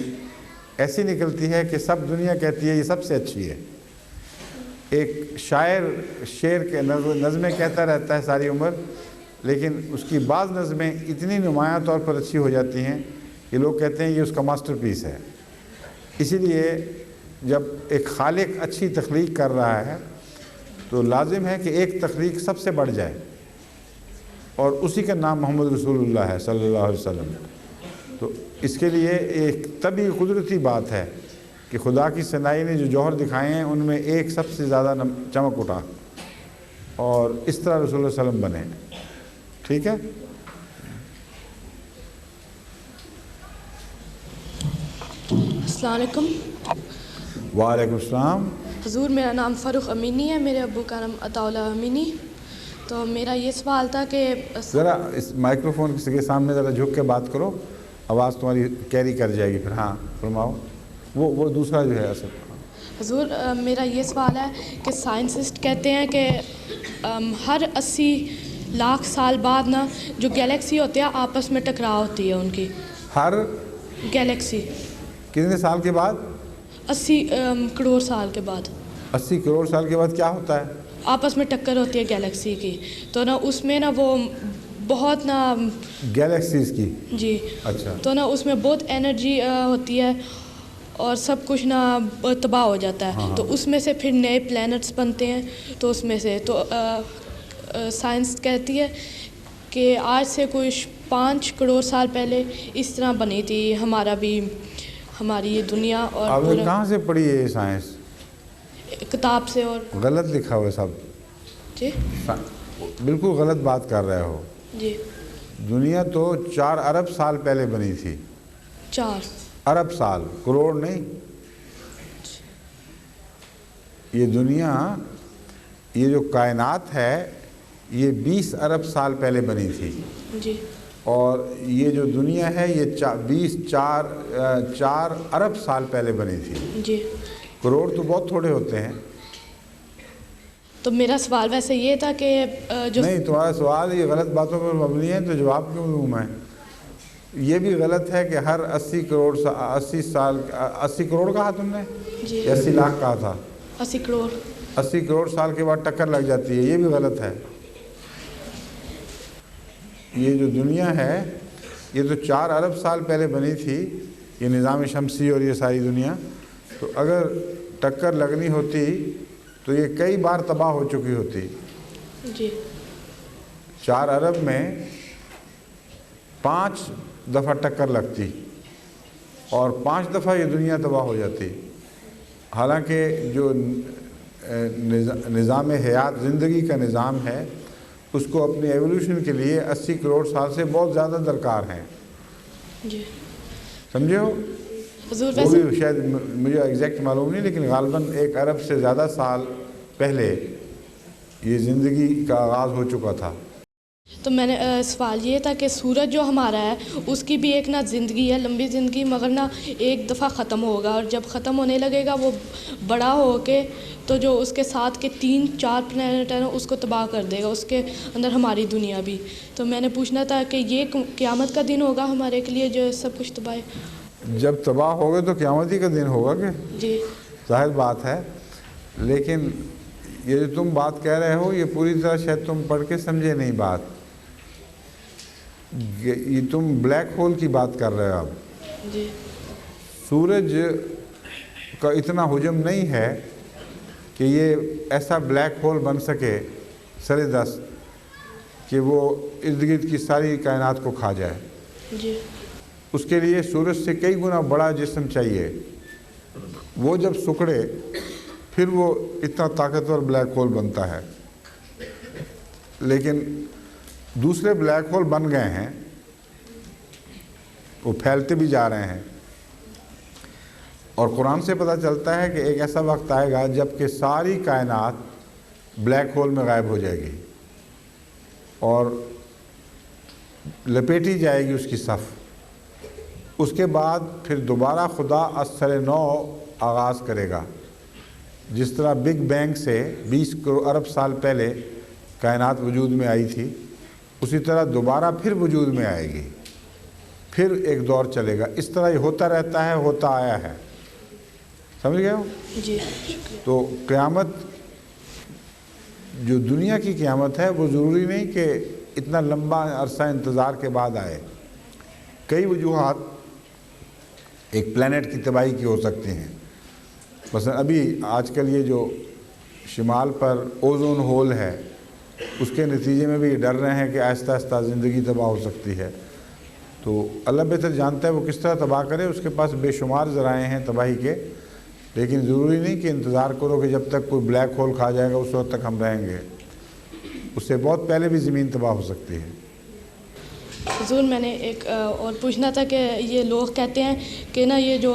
ایسی نکلتی ہے کہ سب دنیا کہتی ہے یہ سب سے اچھی ہے. ایک شاعر شعر کے نظمیں کہتا رہتا ہے ساری عمر لیکن اس کی بعض نظمیں اتنی نمایاں طور پر اچھی ہو جاتی ہیں کہ لوگ کہتے ہیں یہ اس کا ماسٹر پیس ہے. اسی لیے جب ایک خالق اچھی تخلیق کر رہا ہے تو لازم ہے کہ ایک تخلیق سب سے بڑھ جائے اور اسی کا نام محمد رسول اللہ ہے صلی اللہ علیہ وسلم. تو اس کے لیے ایک طبی قدرتی بات ہے کہ خدا کی صنائی نے جو جوہر دکھائے ہیں ان میں ایک سب سے زیادہ چمک اٹھا اور اس طرح رسول اللہ علیہ وسلم بنے. ٹھیک ہے. السلام علیکم. وعلیکم السلام. حضور میرا نام فاروق امینی ہے, میرے ابو کا نام عطا اللہ امینی. تو میرا یہ سوال تھا کہ ذرا اس مائکرو فون کے سامنے ذرا جھک کے بات کرو, آواز تمہاری کیری کر جائے گی پھر. ہاں فرماؤ. وہ دوسرا جو ہے اصل. حضور میرا یہ سوال ہے کہ سائنسسٹ کہتے ہیں کہ ہر 80 لاکھ سال بعد نا جو گیلیکسی ہوتی ہے آپس میں ٹکراؤ ہوتی ہے ان کی. ہر گیلیکسی کتنے سال کے بعد؟ 80 کروڑ سال کے بعد. 80 کروڑ سال کے بعد کیا ہوتا ہے؟ آپس میں ٹکر ہوتی ہے گیلیکسی کی. تو نا اس میں نا وہ بہت نا گیلیکسیز کی. جی. اچھا. تو نا اس میں بہت انرجی ہوتی ہے اور سب کچھ نا تباہ ہو جاتا ہے. تو اس میں سے پھر نئے پلینٹس بنتے ہیں. تو اس میں سے تو سائنس کہتی ہے کہ آج سے کچھ 5 کروڑ سال پہلے اس طرح بنی تھی ہماری یہ دنیا. اور آپ نے کہاں سے پڑھی ہے یہ سائنس؟ کتاب سے. اور غلط لکھا ہوا ہے سب. جی بالکل غلط بات کر رہے ہو. جی. دنیا تو 4 ارب سال پہلے بنی تھی. 4 ارب سال, کروڑ نہیں. یہ دنیا, یہ جو کائنات ہے یہ 20 ارب سال پہلے بنی تھی. جی. اور یہ جو دنیا ہے یہ 4 ارب سال پہلے بنی تھی. جی. کروڑ تو بہت تھوڑے ہوتے ہیں. تو میرا سوال ویسے یہ تھا کہ جو نہیں, تمہارا سوال یہ غلط باتوں پر مبنی ہے تو جواب کیوں دوں میں؟ یہ بھی غلط ہے کہ ہر 80 کروڑ کہا تم نے؟ جی. 80 لاکھ کہا تھا. 80 کروڑ. 80 کروڑ سال کے بعد ٹکر لگ جاتی ہے, یہ بھی غلط ہے. یہ جو دنیا ہے یہ تو 4 ارب سال پہلے بنی تھی, یہ نظام شمسی اور یہ ساری دنیا. تو اگر ٹکر لگنی ہوتی تو یہ کئی بار تباہ ہو چکی ہوتی. جی. 4 ارب میں 5 دفعہ ٹکر لگتی اور 5 دفعہ یہ دنیا تباہ ہو جاتی. حالانکہ جو نظام حیات زندگی کا نظام ہے اس کو اپنی ایولیوشن کے لیے 80 کروڑ سال سے بہت زیادہ درکار ہیں. جی. سمجھے ہو؟ وہ بھی شاید مجھے ایگزیکٹ معلوم نہیں لیکن غالباً 1 ارب سے زیادہ سال پہلے یہ زندگی کا آغاز ہو چکا تھا. تو میں نے سوال یہ تھا کہ سورج جو ہمارا ہے اس کی بھی ایک نا زندگی ہے, لمبی زندگی, مگر نا ایک دفعہ ختم ہوگا اور جب ختم ہونے لگے گا وہ بڑا ہو کے تو جو اس کے ساتھ کے 3-4 پلینٹ ہیں اس کو تباہ کر دے گا, اس کے اندر ہماری دنیا بھی. تو میں نے پوچھنا تھا کہ یہ قیامت کا دن ہوگا ہمارے کے لیے جو سب کچھ تباہ. جب تباہ ہوگے تو قیامت ہی کا دن ہوگا کہ؟ جی. ظاہر بات ہے. لیکن یہ جو تم بات کہہ رہے ہو یہ پوری طرح شاید تم پڑھ کے سمجھے نہیں بات. یہ تم بلیک ہول کی بات کر رہے ہو اب. جی. سورج کا اتنا حجم نہیں ہے کہ یہ ایسا بلیک ہول بن سکے سر دست کہ وہ ارد گرد کی ساری کائنات کو کھا جائے. جی. اس کے لیے سورج سے کئی گنا بڑا جسم چاہیے. وہ جب سکڑے پھر وہ اتنا طاقتور بلیک ہول بنتا ہے. لیکن دوسرے بلیک ہول بن گئے ہیں, وہ پھیلتے بھی جا رہے ہیں. اور قرآن سے پتہ چلتا ہے کہ ایک ایسا وقت آئے گا جب کہ ساری کائنات بلیک ہول میں غائب ہو جائے گی اور لپیٹی جائے گی اس کی صف. اس کے بعد پھر دوبارہ خدا از سر نو آغاز کرے گا. جس طرح بگ بینگ سے 20 ارب سال پہلے کائنات وجود میں آئی تھی, اسی طرح دوبارہ پھر وجود میں آئے گی, پھر ایک دور چلے گا. اس طرح یہ ہوتا رہتا ہے, ہوتا آیا ہے. سمجھ گئے ہو؟ جی. تو قیامت جو دنیا کی قیامت ہے وہ ضروری نہیں کہ اتنا لمبا عرصہ انتظار کے بعد آئے. کئی وجوہات ایک پلانٹ کی تباہی کی ہو سکتی ہیں. مثلا ابھی آج کل یہ جو شمال پر اوزون ہول ہے, اس کے نتیجے میں بھی ڈر رہے ہیں کہ آہستہ آہستہ زندگی تباہ ہو سکتی ہے. تو اللہ بہتر جانتا ہے وہ کس طرح تباہ کرے. اس کے پاس بے شمار ذرائع ہیں تباہی کے, لیکن ضروری نہیں کہ انتظار کرو کہ جب تک کوئی بلیک ہول کھا جائے گا اس وقت تک ہم رہیں گے. اس سے بہت پہلے بھی زمین تباہ ہو سکتی ہے. حضور میں نے ایک اور پوچھنا تھا کہ یہ لوگ کہتے ہیں کہ نا یہ جو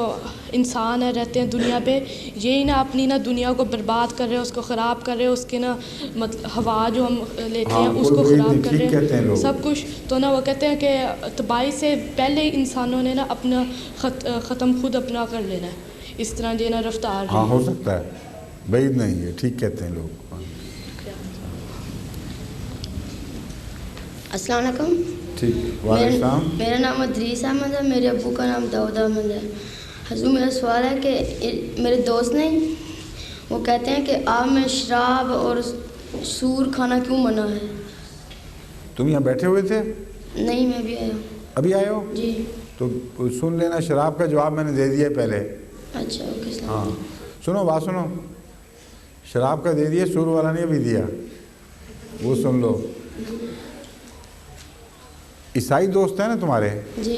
انسان ہے رہتے ہیں دنیا پہ, یہی نا اپنی نا دنیا کو برباد کر رہے ہیں, اس کو خراب کر رہے ہیں, اس کی نا مطلب ہوا جو ہم لیتے ہیں اس کو خراب کر رہے ہیں سب کچھ. تو نا وہ کہتے ہیں کہ تباہی سے پہلے انسانوں نے نا اپنا ختم خود اپنا کر لینا ہے. اس طرح جو نا رفتار. ہاں ہو سکتا ہے, بعید نہیں ہے, ٹھیک کہتے ہیں لوگ. السلام علیکم. ٹھیک. وعلیکم السلام. میرا نام ادریس احمد ہے, میرے ابو کا نام داؤد احمد ہے. حضور میرا سوال ہے کہ میرے دوست نے وہ کہتے ہیں کہ آپ میں شراب اور سور کھانا کیوں منع ہے؟ تم یہاں بیٹھے ہوئے تھے؟ نہیں, میں بھی آیا ہوں. ابھی آئے ہو؟ جی. تو سن لینا, شراب کا جواب میں نے دے دیا پہلے. اچھا اوکے. ہاں سنو, بات سنو. شراب کا دے دیا, سور والا نے ابھی دیا, وہ سن لو. عیسائی دوست ہیں نا تمہارے؟ جی.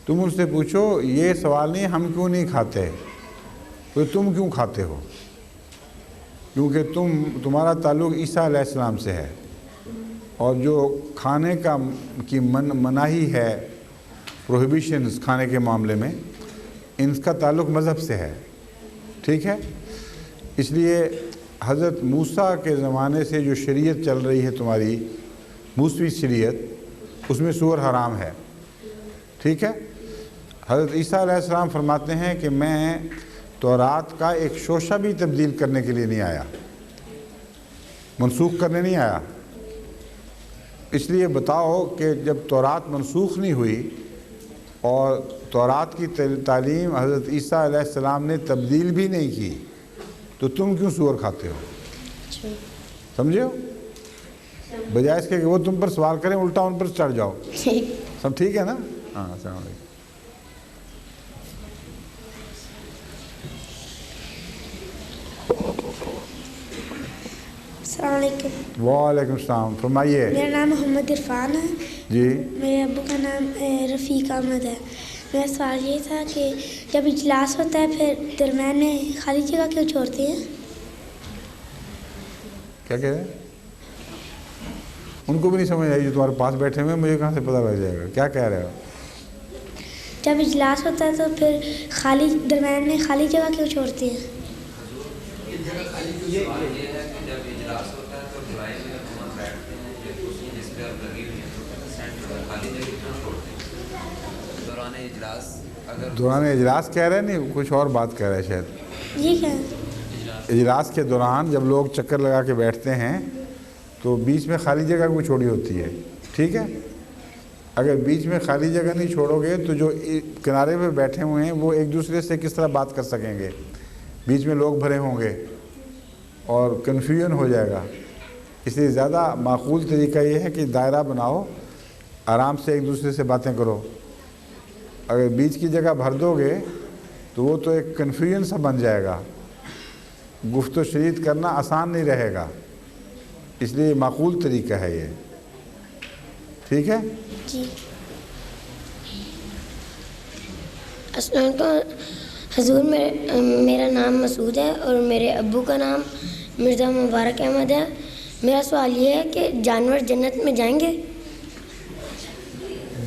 تم ان سے پوچھو, یہ سوال نہیں ہم کیوں نہیں کھاتے, تو تم کیوں کھاتے ہو؟ کیونکہ تمہارا تعلق عیسیٰ علیہ السلام سے ہے, اور جو کھانے کی مناہی ہے, پروہیبیشنز کھانے کے معاملے میں, ان کا تعلق مذہب سے ہے. ٹھیک ہے؟ اس لیے حضرت موسیٰ کے زمانے سے جو شریعت چل رہی ہے تمہاری موسوی شریعت, اس میں سور حرام ہے. ٹھیک ہے؟ حضرت عیسیٰ علیہ السلام فرماتے ہیں کہ میں تورات کا ایک شوشہ بھی تبدیل کرنے کے لیے نہیں آیا, منسوخ کرنے نہیں آیا. اس لیے بتاؤ کہ جب تورات منسوخ نہیں ہوئی اور تورات کی تعلیم حضرت عیسیٰ علیہ السلام نے تبدیل بھی نہیں کی, تو تم کیوں سور کھاتے ہو؟ سمجھے ہو؟ بجائے اس کے کہ وہ تم پر سوال کریں, الٹا ان پر چڑھ جاؤ. سب ٹھیک ہے نا؟ ہاں. السلام علیکم. السلام علیکم. وعلیکم السلام. فرمائیے. میرا نام محمد عرفان ہے. جی. میرے ابو کا نام رفیق احمد ہے. میرا سوال یہ تھا کہ جب اجلاس ہوتا ہے پھر درمیان میں خالی جگہ کیوں چھوڑتے ہیں؟ کیا کہہ رہے ہیں؟ ان کو بھی نہیں سمجھ آئی جو تمہارے پاس بیٹھے ہوئے, مجھے کہاں سے پتہ لگ جائے گا کیا کہہ رہے ہو؟ جب اجلاس ہوتا ہے تو پھر درمیان میں خالی جگہ کیوں چھوڑتے ہیں؟ دوران اجلاس کہہ رہے ہیں, نہیں کچھ اور بات کہہ رہے ہیں شاید. یہ کیا ہے؟ اجلاس کے دوران جب لوگ چکر لگا کے بیٹھتے ہیں تو بیچ میں خالی جگہ کوئی چھوڑی ہوتی ہے. ٹھیک ہے؟ اگر بیچ میں خالی جگہ نہیں چھوڑو گے تو جو کنارے پہ بیٹھے ہوئے ہیں وہ ایک دوسرے سے کس طرح بات کر سکیں گے؟ بیچ میں لوگ بھرے ہوں گے اور کنفیوژن ہو جائے گا. اس لیے زیادہ معقول طریقہ یہ ہے کہ دائرہ بناؤ, آرام سے ایک دوسرے سے باتیں کرو. اگر بیچ کی جگہ بھر دو گے تو وہ تو ایک کنفیوژن سا بن جائے گا, گفت و شنید کرنا آسان نہیں رہے گا. اس لیے معقول طریقہ ہے یہ. ٹھیک ہے؟ جی. السلام علیکم حضور، میرا نام مسعود ہے اور میرے ابو کا نام مرزا مبارک احمد ہے. میرا سوال یہ ہے کہ جانور جنت میں جائیں گے؟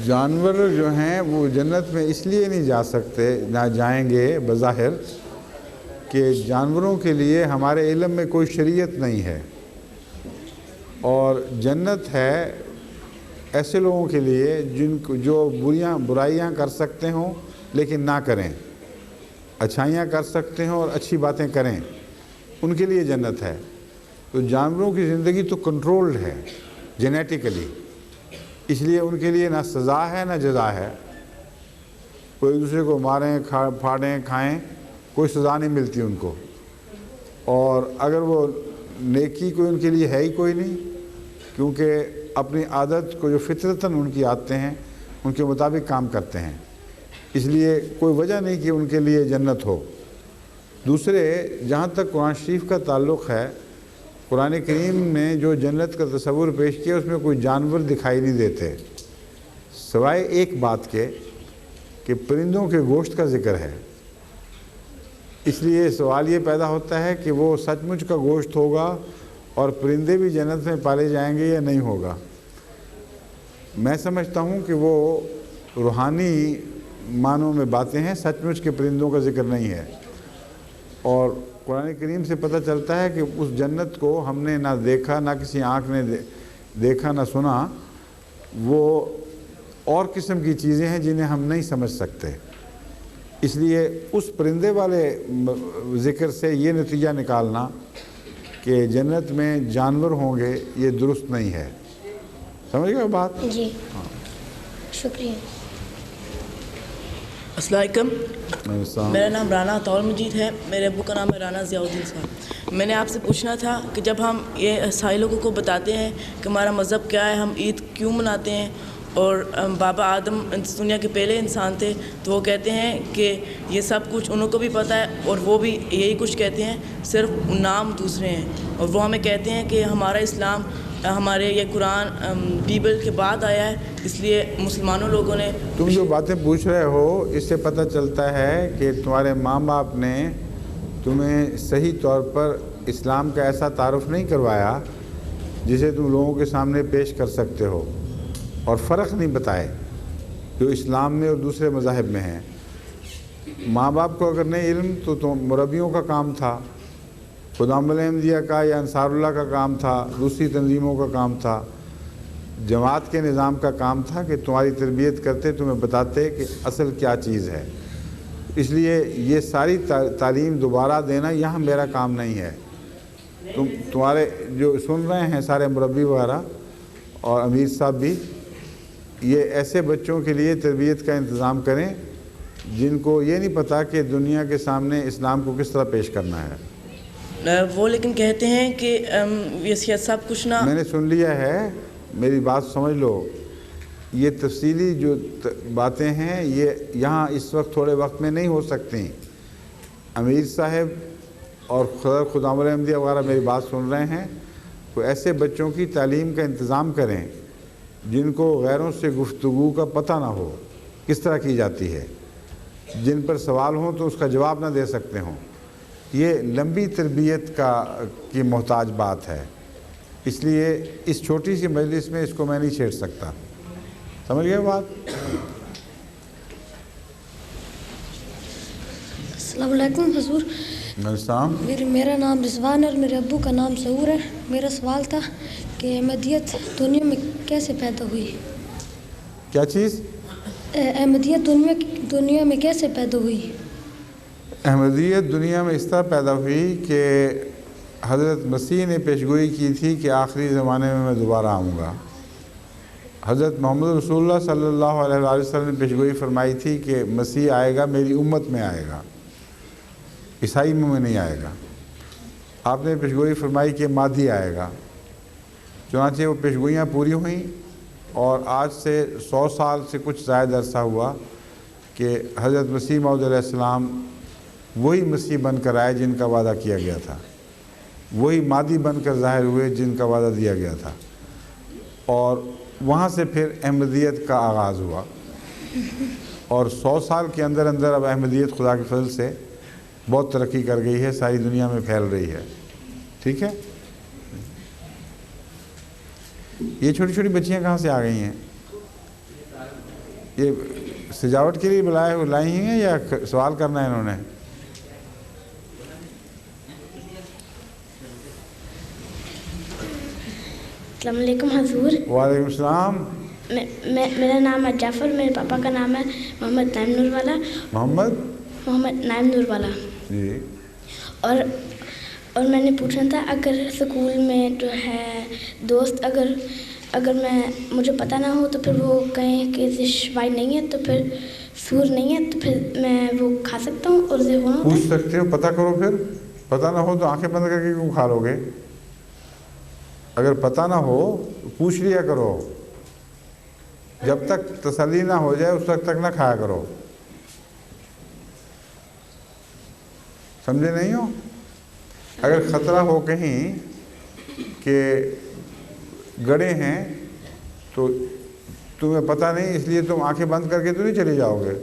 جانور جو ہیں وہ جنت میں اس لیے نہیں جا سکتے، نہ جائیں گے بظاہر، کہ جانوروں کے لیے ہمارے علم میں کوئی شریعت نہیں ہے، اور جنت ہے ایسے لوگوں کے لیے جو برائیاں کر سکتے ہوں لیکن نہ کریں، اچھائیاں کر سکتے ہوں اور اچھی باتیں کریں، ان کے لیے جنت ہے. تو جانوروں کی زندگی تو کنٹرولڈ ہے جینیٹیکلی، اس لیے ان کے لیے نہ سزا ہے نہ جزا ہے. کوئی دوسرے کو ماریں، پھاڑیں، کھائیں، کوئی سزا نہیں ملتی ان کو. اور اگر وہ نیکی کوئی ان کے لیے ہے ہی کوئی نہیں، کیونکہ اپنی عادت کو جو فطرتاً ان کی عادتیں ہیں ان کے مطابق کام کرتے ہیں، اس لیے کوئی وجہ نہیں کہ ان کے لیے جنت ہو. دوسرے، جہاں تک قرآن شریف کا تعلق ہے، قرآن کریم نے جو جنت کا تصور پیش کیا اس میں کوئی جانور دکھائی نہیں دیتے، سوائے ایک بات کے کہ پرندوں کے گوشت کا ذکر ہے. اس لیے سوال یہ پیدا ہوتا ہے کہ وہ سچ مچ کا گوشت ہوگا اور پرندے بھی جنت میں پالے جائیں گے یا نہیں ہوگا. میں سمجھتا ہوں کہ وہ روحانی معنوں میں باتیں ہیں، سچ مچ کے پرندوں کا ذکر نہیں ہے. اور قرآن کریم سے پتہ چلتا ہے کہ اس جنت کو ہم نے نہ دیکھا، نہ کسی آنکھ نے دیکھا، نہ سنا. وہ اور قسم کی چیزیں ہیں جنہیں ہم نہیں سمجھ سکتے. اس لیے اس پرندے والے ذکر سے یہ نتیجہ نکالنا کہ جنت میں جانور ہوں گے یہ درست نہیں ہے. سمجھ گئے بات؟ جی شکریہ. السلام علیکم، میرا نام رانا طول مجید ہے، میرے ابو کا نام ہے رانا ضیاء الدین صاحب. میں نے آپ سے پوچھنا تھا کہ جب ہم یہ سارے لوگوں کو بتاتے ہیں کہ ہمارا مذہب کیا ہے، ہم عید کیوں مناتے ہیں، اور بابا آدم دنیا کے پہلے انسان تھے، تو وہ کہتے ہیں کہ یہ سب کچھ انہوں کو بھی پتہ ہے اور وہ بھی یہی کچھ کہتے ہیں، صرف نام دوسرے ہیں. اور وہ ہمیں کہتے ہیں کہ ہمارا اسلام، ہمارے یہ قرآن بیبل کے بعد آیا ہے، اس لیے مسلمانوں لوگوں نے. تم جو باتیں پوچھ رہے ہو اس سے پتہ چلتا ہے کہ تمہارے ماں باپ نے تمہیں صحیح طور پر اسلام کا ایسا تعارف نہیں کروایا جسے تم لوگوں کے سامنے پیش کر سکتے ہو، اور فرق نہیں بتائے جو اسلام میں اور دوسرے مذاہب میں ہیں. ماں باپ کو اگر نہیں علم تو مربیوں کا کام تھا، خدام الاحمدیہ کا یا انصار اللہ کا کام تھا، دوسری تنظیموں کا کام تھا، جماعت کے نظام کا کام تھا کہ تمہاری تربیت کرتے، تمہیں بتاتے کہ اصل کیا چیز ہے. اس لیے یہ ساری تعلیم دوبارہ دینا یہاں میرا کام نہیں ہے. تمہارے جو سن رہے ہیں سارے مربی وغیرہ اور امیر صاحب بھی، یہ ایسے بچوں کے لیے تربیت کا انتظام کریں جن کو یہ نہیں پتہ کہ دنیا کے سامنے اسلام کو کس طرح پیش کرنا ہے. وہ لیکن کہتے ہیں کہ یہ سب کچھ نہ. میں نے سن لیا ہے، میری بات سمجھ لو. یہ تفصیلی جو باتیں ہیں یہ یہاں اس وقت تھوڑے وقت میں نہیں ہو سکتی. امیر صاحب اور خدام الاحمدیہ وغیرہ میری بات سن رہے ہیں، تو ایسے بچوں کی تعلیم کا انتظام کریں جن کو غیروں سے گفتگو کا پتہ نہ ہو کس طرح کی جاتی ہے، جن پر سوال ہوں تو اس کا جواب نہ دے سکتے ہوں. یہ لمبی تربیت کی محتاج بات ہے، اس لیے اس چھوٹی سی مجلس میں اس کو میں نہیں چھیڑ سکتا. سمجھ گئے بات؟ السلام علیکم حضور. السلام. میرا نام رضوان ہے اور میرے ابو کا نام سعور ہے. میرا سوال تھا کہ احمدیت دنیا میں کیسے پیدا ہوئی؟ کیا چیز؟ احمدیت دنیا میں کیسے پیدا ہوئی؟ احمدیت دنیا میں اس طرح پیدا ہوئی کہ حضرت مسیح نے پیشگوئی کی تھی کہ آخری زمانے میں دوبارہ آؤں گا. حضرت محمد رسول اللہ صلی اللہ علیہ وسلم نے پیشگوئی فرمائی تھی کہ مسیح آئے گا، میری امت میں آئے گا، عیسائی میں نہیں آئے گا. آپ نے پیشگوئی فرمائی کہ مہدی آئے گا. چنانچہ وہ پیشگوئیاں پوری ہوئیں اور آج سے 100 سال سے کچھ زائد عرصہ ہوا کہ حضرت مسیح موعود علیہ السلام وہی مسیح بن کر آئے جن کا وعدہ کیا گیا تھا، وہی مہدی بن کر ظاہر ہوئے جن کا وعدہ دیا گیا تھا. اور وہاں سے پھر احمدیت کا آغاز ہوا. اور 100 سال کے اندر اندر اب احمدیت خدا کے فضل سے بہت ترقی کر گئی ہے، ساری دنیا میں پھیل رہی ہے. ٹھیک ہے. یہ چھوٹی چھوٹی بچیاں کہاں سے آ گئی ہیں؟ یہ سجاوٹ کے لیے لائی ہیں یا سوال کرنا ہے انہوں نے؟ السلام علیکم حضور. وعلیکم السلام. میرا نام ہے جعفر، میرے پاپا کا نام ہے محمد نائم نور والا. محمد نائم نور والا. جی. اور میں نے پوچھنا تھا، اگر اسکول میں جو ہے دوست اگر مجھے پتہ نہ ہو تو پھر وہ کہیں کہ شوائی نہیں ہے تو پھر سور نہیں ہے تو پھر میں وہ کھا سکتا ہوں اور پوچھ سکتے ہو، پتہ کرو. پھر پتہ نہ ہو تو آنکھیں بند کر کے کیوں کھا لو گے؟ اگر پتہ نہ ہو پوچھ لیا کرو، جب تک تسلی نہ ہو جائے اس وقت تک نہ کھایا کرو. سمجھے نہیں ہو؟ اگر خطرہ ہو کہیں کہ گڑے ہیں تو تمہیں پتہ نہیں، اس لیے تم آنکھیں بند کر کے تو نہیں چلے جاؤ گے.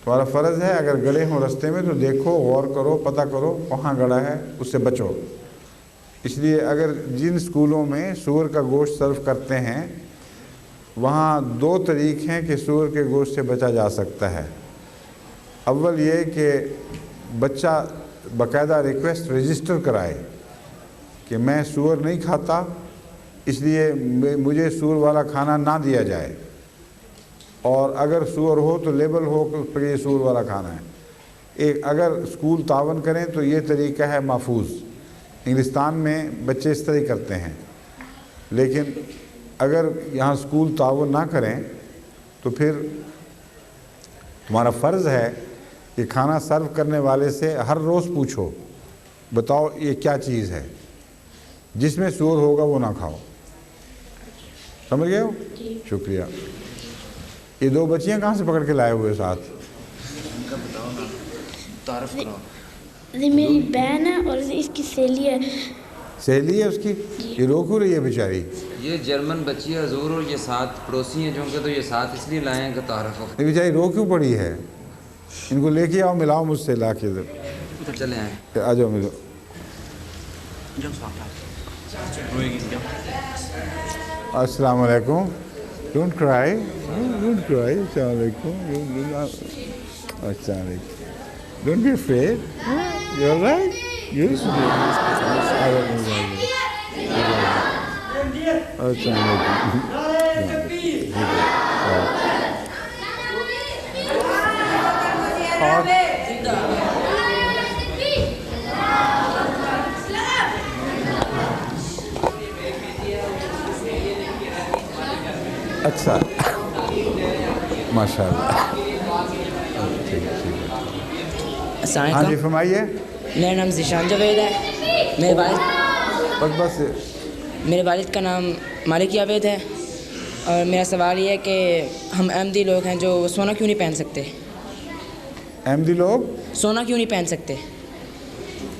تمہارا فرض ہے اگر گڑے ہوں رستے میں تو دیکھو، غور کرو، پتہ کرو کہاں گڑا ہے، اس سے بچو. اس لیے اگر جن اسکولوں میں سور کا گوشت سرو کرتے ہیں وہاں 2 طریق ہیں کہ سور کے گوشت سے بچا جا سکتا ہے. اول یہ کہ بچہ باقاعدہ ریکویسٹ رجسٹر کرائے کہ میں سور نہیں کھاتا، اس لیے مجھے سور والا کھانا نہ دیا جائے، اور اگر سور ہو تو لیبل ہو کہ یہ سور والا کھانا ہے. اگر اسکول تعاون کریں تو یہ طریقہ ہے محفوظ. انگلستان میں بچے اس طرح کرتے ہیں. لیکن اگر یہاں اسکول تعاون نہ کریں تو پھر تمہارا فرض ہے کہ کھانا سرو کرنے والے سے ہر روز پوچھو، بتاؤ یہ کیا چیز ہے، جس میں سور ہوگا وہ نہ کھاؤ. سمجھ گئے ہو؟ شکریہ. یہ 2 بچیاں کہاں سے پکڑ کے لائے ہوئے ساتھ؟ میری بہن ہے اور اس کی سہیلی ہے. سہیلی ہے اس کی؟ یہ رو کیوں رہی ہے بیچاری؟ یہ جرمن بچی ہے حضور، اور یہ ساتھ پڑوسی ہیں جو ان کے، تو یہ ساتھ اس لیے لائے ہیں کہ تعارف ہو. یہ بیچاری رو کیوں پڑی ہے؟ ان کو لے کے آؤ، ملاؤ مجھ سے لا کے ادھر. چلے آئیں. آ جاؤ ملو. السلام علیکم. ڈونٹ کرائی، ڈونٹ کرائی. السلام علیکم. السلام علیکم. Don't be afraid. You are right. Yes. السلام علیکم. اچھا، ماشاء اللہ. السلام ہاں جی علیکم. فرمائیے. میرا نام ذیشان جاوید ہے. میرے والد کا نام مالک جاوید ہے. اور میرا سوال یہ ہے کہ ہم احمدی لوگ ہیں جو سونا کیوں نہیں پہن سکتے؟ احمدی لوگ سونا کیوں نہیں پہن سکتے؟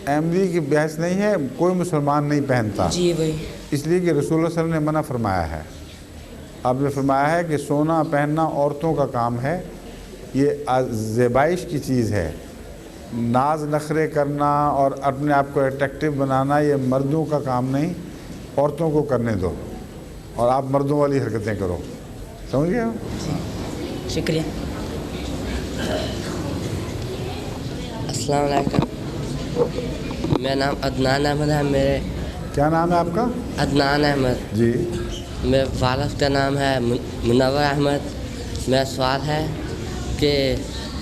احمدی کی بحث نہیں ہے، کوئی مسلمان نہیں پہنتا. جی وہی. اس لیے کہ رسول اللہ صلی اللہ علیہ وسلم نے منع فرمایا ہے. آپ نے فرمایا ہے کہ سونا پہننا عورتوں کا کام ہے، یہ زیبائش کی چیز ہے. ناز نخرے کرنا اور اپنے آپ کو اٹریکٹیو بنانا یہ مردوں کا کام نہیں، عورتوں کو کرنے دو، اور آپ مردوں والی حرکتیں کرو. سمجھ گئے ہو؟ شکریہ. السلام علیکم. میرا نام عدنان احمد ہے. کیا نام ہے آپ کا؟ عدنان احمد. جی. میرے والد کا نام ہے منور احمد. میرا سوال ہے کہ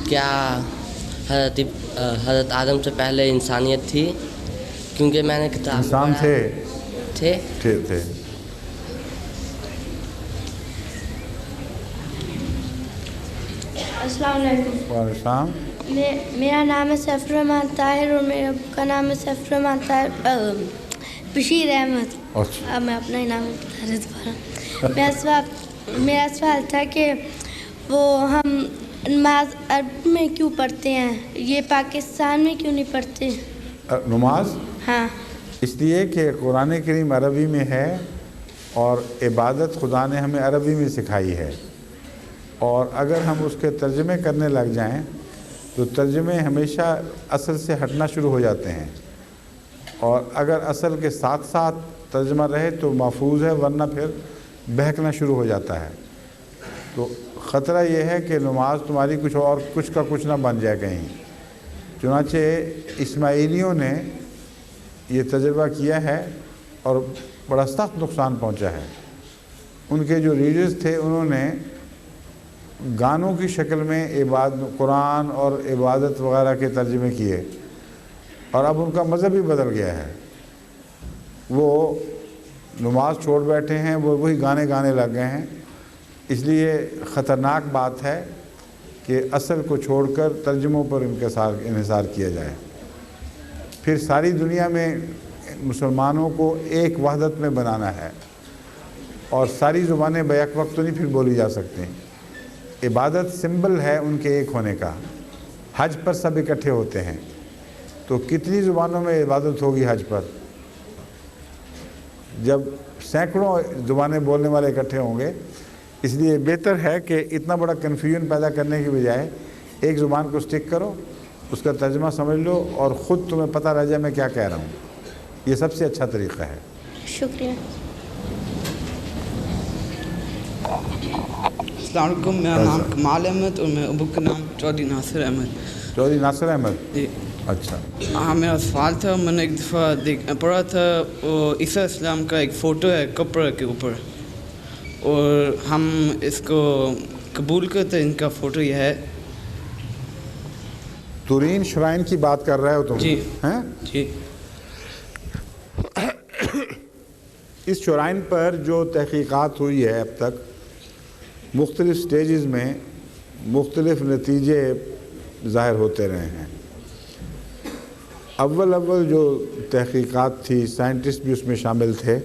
کیا حضرت آدم سے پہلے انسانیت تھی؟ کیونکہ میں نے کتاب انسان تھے. السلام علیکم. وعلیکم السلام. میرا نام ہے سیف الرحمان طاہر اور میرے ابو کا نام ہے سیف الرحمان طاہر بشیر احمد. اب میں اپنا ہی نام بتا رہا ہوں. میرا سوال تھا کہ وہ ہم نماز عربی میں کیوں پڑھتے ہیں، یہ پاکستان میں کیوں نہیں پڑھتے نماز؟ ہاں. اس لیے کہ قرآن کریم عربی میں ہے اور عبادت خدا نے ہمیں عربی میں سکھائی ہے. اور اگر ہم اس کے ترجمے کرنے لگ جائیں تو ترجمے ہمیشہ اصل سے ہٹنا شروع ہو جاتے ہیں، اور اگر اصل کے ساتھ ساتھ ترجمہ رہے تو محفوظ ہے، ورنہ پھر بہکنا شروع ہو جاتا ہے۔ تو خطرہ یہ ہے کہ نماز تمہاری کچھ کا کچھ نہ بن جائے کہیں۔ چنانچہ اسماعیلیوں نے یہ تجربہ کیا ہے اور بڑا سخت نقصان پہنچا ہے۔ ان کے جو ریڈرز تھے انہوں نے گانوں کی شکل میں قرآن اور عبادت وغیرہ کے ترجمے کیے، اور اب ان کا مذہب بھی بدل گیا ہے۔ وہ نماز چھوڑ بیٹھے ہیں، وہ وہی گانے گانے لگ گئے ہیں۔ اس لیے خطرناک بات ہے کہ اصل کو چھوڑ کر ترجموں پر انحصار کیا جائے۔ پھر ساری دنیا میں مسلمانوں کو ایک وحدت میں بنانا ہے، اور ساری زبانیں بیک وقت تو نہیں پھر بولی جا سکتی۔ عبادت سمبل ہے ان کے ایک ہونے کا۔ حج پر سب اکٹھے ہوتے ہیں، تو کتنی زبانوں میں عبادت ہوگی حج پر؟ جب سینکڑوں زبانیں بولنے والے اکٹھے ہوں گے۔ اس لیے بہتر ہے کہ اتنا بڑا کنفیوژن پیدا کرنے کی بجائے ایک زبان کو سٹک کرو، اس کا ترجمہ سمجھ لو، اور خود تمہیں پتہ رہ جائے میں کیا کہہ رہا ہوں۔ یہ سب سے اچھا طریقہ ہے۔ شکریہ۔ السلام علیکم، میرا نام کمال احمد اور میرے ابو کا نام چودھری ناصر احمد۔ چودھری ناصر احمد، جی اچھا۔ ہاں، میرا سوال تھا، میں نے ایک دفعہ پڑھا تھا، وہ عیسیٰ السلام کا ایک فوٹو ہے کپڑے کے اوپر، اور ہم اس کو قبول کرتے ہیں، ان کا فوٹو یہ ہے۔ تورین شرائن کی بات کر رہے ہو تم؟ جی ہیں؟ جی۔ اس شرائن پر جو تحقیقات ہوئی ہے اب تک، مختلف سٹیجز میں مختلف نتیجے ظاہر ہوتے رہے ہیں۔ اول جو تحقیقات تھی، سائنٹسٹ بھی اس میں شامل تھے،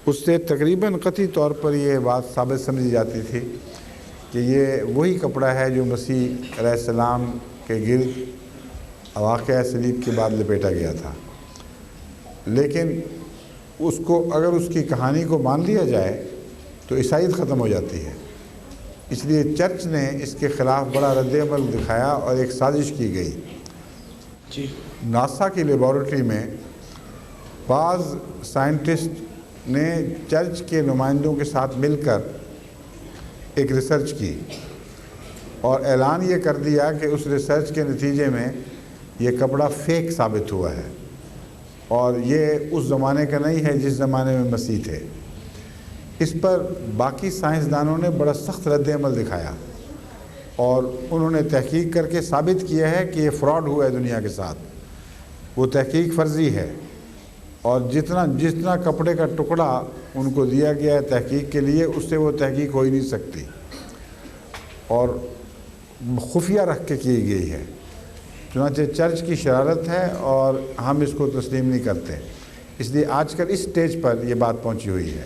اس سے تقریباً قطعی طور پر یہ بات ثابت سمجھی جاتی تھی کہ یہ وہی کپڑا ہے جو مسیح علیہ السلام کے گرد واقعہ صلیب کے بعد لپیٹا گیا تھا۔ لیکن اس کو اگر اس کی کہانی کو مان لیا جائے تو عیسائیت ختم ہو جاتی ہے۔ اس لیے چرچ نے اس کے خلاف بڑا رد عمل دکھایا اور ایک سازش کی گئی۔ جی۔ ناسا کی لیبارٹری میں بعض سائنٹسٹ نے چرچ کے نمائندوں کے ساتھ مل کر ایک ریسرچ کی، اور اعلان یہ کر دیا کہ اس ریسرچ کے نتیجے میں یہ کپڑا فیک ثابت ہوا ہے، اور یہ اس زمانے کا نہیں ہے جس زمانے میں مسیح تھے۔ اس پر باقی سائنسدانوں نے بڑا سخت رد عمل دکھایا، اور انہوں نے تحقیق کر کے ثابت کیا ہے کہ یہ فراڈ ہوا ہے دنیا کے ساتھ۔ وہ تحقیق فرضی ہے، اور جتنا کپڑے کا ٹکڑا ان کو دیا گیا ہے تحقیق کے لیے، اس سے وہ تحقیق ہو ہی نہیں سکتی، اور خفیہ رکھ کے کی گئی ہے۔ چنانچہ چرچ کی شرارت ہے اور ہم اس کو تسلیم نہیں کرتے۔ اس لیے آج کل اس سٹیج پر یہ بات پہنچی ہوئی ہے۔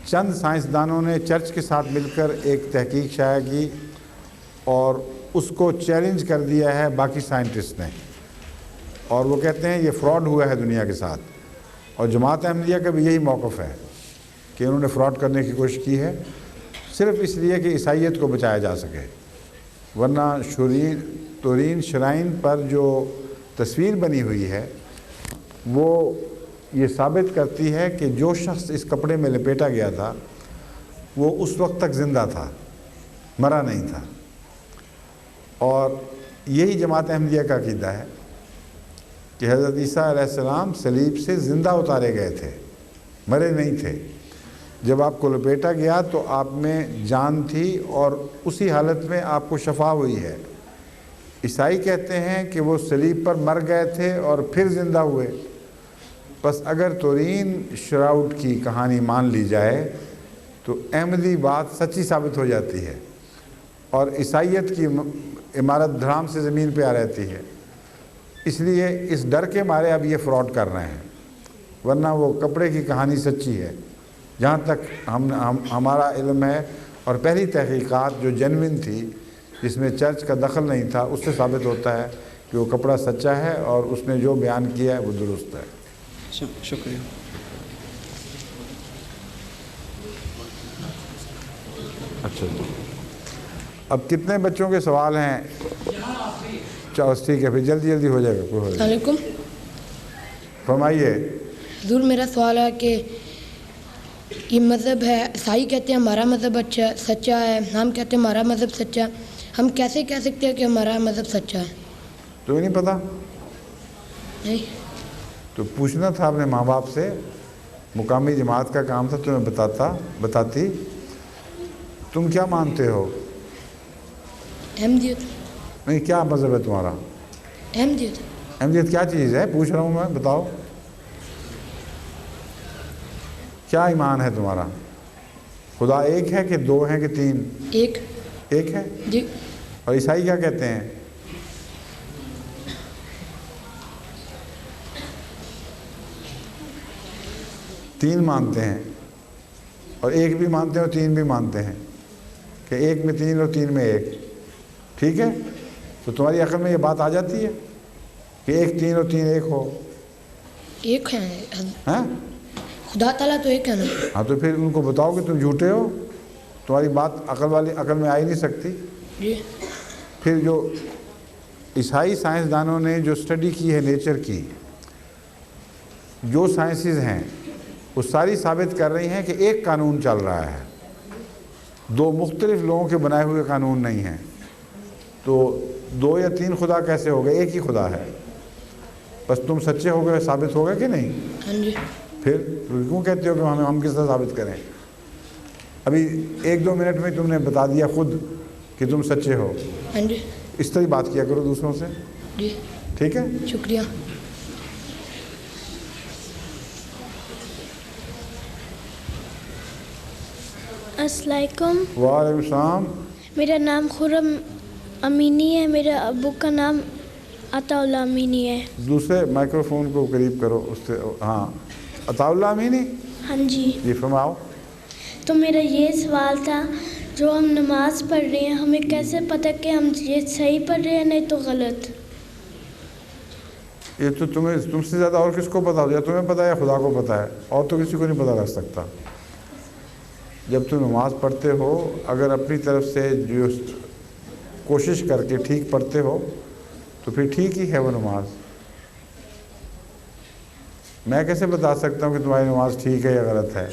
چند سائنسدانوں نے چرچ کے ساتھ مل کر ایک تحقیق شائع کی، اور اس کو چیلنج کر دیا ہے باقی سائنٹسٹ نے، اور وہ کہتے ہیں یہ فراڈ ہوا ہے دنیا کے ساتھ۔ اور جماعت احمدیہ کا بھی یہی موقف ہے کہ انہوں نے فراڈ کرنے کی کوشش کی ہے، صرف اس لیے کہ عیسائیت کو بچایا جا سکے، ورنہ تورین شرائن پر جو تصویر بنی ہوئی ہے وہ یہ ثابت کرتی ہے کہ جو شخص اس کپڑے میں لپیٹا گیا تھا وہ اس وقت تک زندہ تھا، مرا نہیں تھا۔ اور یہی جماعت احمدیہ کا عقیدہ ہے کہ حضرت عیسیٰ علیہ السلام صلیب سے زندہ اتارے گئے تھے، مرے نہیں تھے۔ جب آپ کو لپیٹا گیا تو آپ میں جان تھی، اور اسی حالت میں آپ کو شفا ہوئی ہے۔ عیسائی کہتے ہیں کہ وہ صلیب پر مر گئے تھے اور پھر زندہ ہوئے۔ بس اگر تورین شراؤٹ کی کہانی مان لی جائے تو احمدی بات سچی ثابت ہو جاتی ہے، اور عیسائیت کی عمارت دھڑام سے زمین پہ آ رہتی ہے۔ اس لیے اس ڈر کے مارے اب یہ فراڈ کر رہے ہیں، ورنہ وہ کپڑے کی کہانی سچی ہے جہاں تک ہمارا علم ہے۔ اور پہلی تحقیقات جو جنوین تھی، جس میں چرچ کا دخل نہیں تھا، اس سے ثابت ہوتا ہے کہ وہ کپڑا سچا ہے اور اس نے جو بیان کیا ہے وہ درست ہے۔ شکریہ۔ اچھا جی۔ اب کتنے بچوں کے سوال ہیں؟ چلو ٹھیک ہے، پھر جلدی جلدی ہو جائے گا. السلام علیکم. فرمائیے. حضور میرا سوال ہے کہ یہ مذہب ہے، عیسائی کہتے ہیں ہمارا مذہب اچھا سچا ہے، ہم کہتے ہیں ہمارا مذہب سچا ہے، ہم کیسے کہہ سکتے ہیں کہ ہمارا مذہب سچا ہے؟ تمہیں نہیں پتا؟ نہیں. تو پوچھنا تھا اپنے ماں باپ سے. مقامی جماعت کا کام تھا تمہیں بتاتی. تم کیا مانتے ہو؟ احمدیت. نہیں، کیا مذہب ہے تمہارا؟ احمدیت. احمدیت کیا چیز ہے پوچھ رہا ہوں میں، بتاؤ. کیا ایمان ہے تمہارا؟ خدا ایک ہے کہ دو ہیں کہ تین؟ ایک. ایک ہے جی. اور عیسائی کیا کہتے ہیں؟ تین مانتے ہیں، اور ایک بھی مانتے ہیں اور تین بھی مانتے ہیں، کہ ایک میں تین اور تین میں ایک. ٹھیک ہے، تو تمہاری عقل میں یہ بات آ جاتی ہے کہ ایک تین اور تین ایک ہو؟ ایک ہے. ہاں، خدا تعالیٰ تو ایک ہے نا. ہاں، تو پھر ان کو بتاؤ کہ تم جھوٹے ہو. تمہاری بات عقل میں آ ہی نہیں سکتی. جی. پھر جو عیسائی سائنسدانوں نے جو اسٹڈی کی ہے نیچر کی، جو سائنسز ہیں وہ ساری ثابت کر رہی ہیں کہ ایک قانون چل رہا ہے، دو مختلف لوگوں کے بنائے ہوئے قانون نہیں ہیں. تو دو یا تین خدا کیسے ہو گئے؟ ایک ہی خدا ہے. بس تم سچے ہو گئے، ثابت ہو گئے کہ نہیں؟ ہاں جی. پھر کیوں کہتے ہو کہ ہم کس طرح ثابت کریں؟ ابھی 1-2 منٹ میں تم نے بتا دیا خود کہ تم سچے ہو. ہاں جی. اس طرح بات کیا کرو دوسروں سے. جی. ٹھیک ہے، شکریہ. السلام علیکم. وعلیکم السلام. میرا نام خرم امینی ہے. میرے ابو کا نام عطا اللہ امینی ہے. دوسرے مائکرو فون کو قریب کرو اس سے. ہاں، عطا اللہ امینی. ہاں جی. جی فرماؤ. تو میرا یہ سوال تھا، جو ہم نماز پڑھ رہے ہیں ہمیں کیسے پتہ کہ ہم یہ صحیح پڑھ رہے ہیں نہیں تو غلط؟ یہ تو تم سے زیادہ اور کس کو پتا ہو؟ یا تمہیں پتا ہے یا خدا کو پتا ہے، اور تو کسی کو نہیں پتا لگ سکتا. جب تم نماز پڑھتے ہو، اگر اپنی طرف سے جو کوشش کر کے ٹھیک پڑھتے ہو تو پھر ٹھیک ہی ہے وہ نماز. میں کیسے بتا سکتا ہوں کہ تمہاری نماز ٹھیک ہے یا غلط ہے؟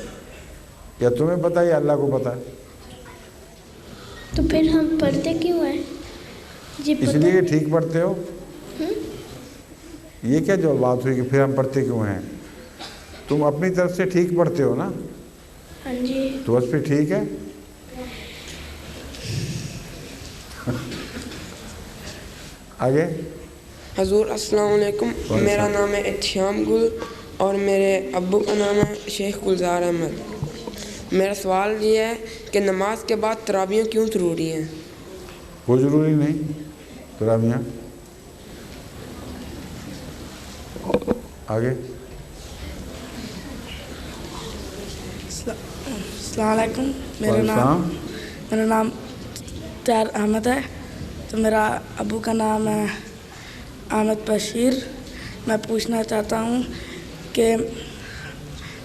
یا تمہیں پتہ ہے یا اللہ کو پتہ ہے؟ تو پھر ہم پڑھتے کیوں ہیں؟ اس لیے کہ ٹھیک پڑھتے ہو. یہ کیا جو بات ہوئی کہ پھر ہم پڑھتے کیوں ہیں؟ تم اپنی طرف سے ٹھیک پڑھتے ہو نا. ہاں جی. تو بس پھر ٹھیک ہے. آگے. حضور السلام علیکم. میرا نام ہے اتشام گل اور میرے ابو کا نام ہے شیخ گلزار احمد. میرا سوال یہ ہے کہ نماز کے بعد تراویحیں کیوں ضروری ہیں؟ کوئی ضروری نہیں تراویحیں. آگے. السلام علیکم. میرا نام طاہر احمد ہے. تو میرا ابو کا نام ہے احمد بشیر. میں پوچھنا چاہتا ہوں کہ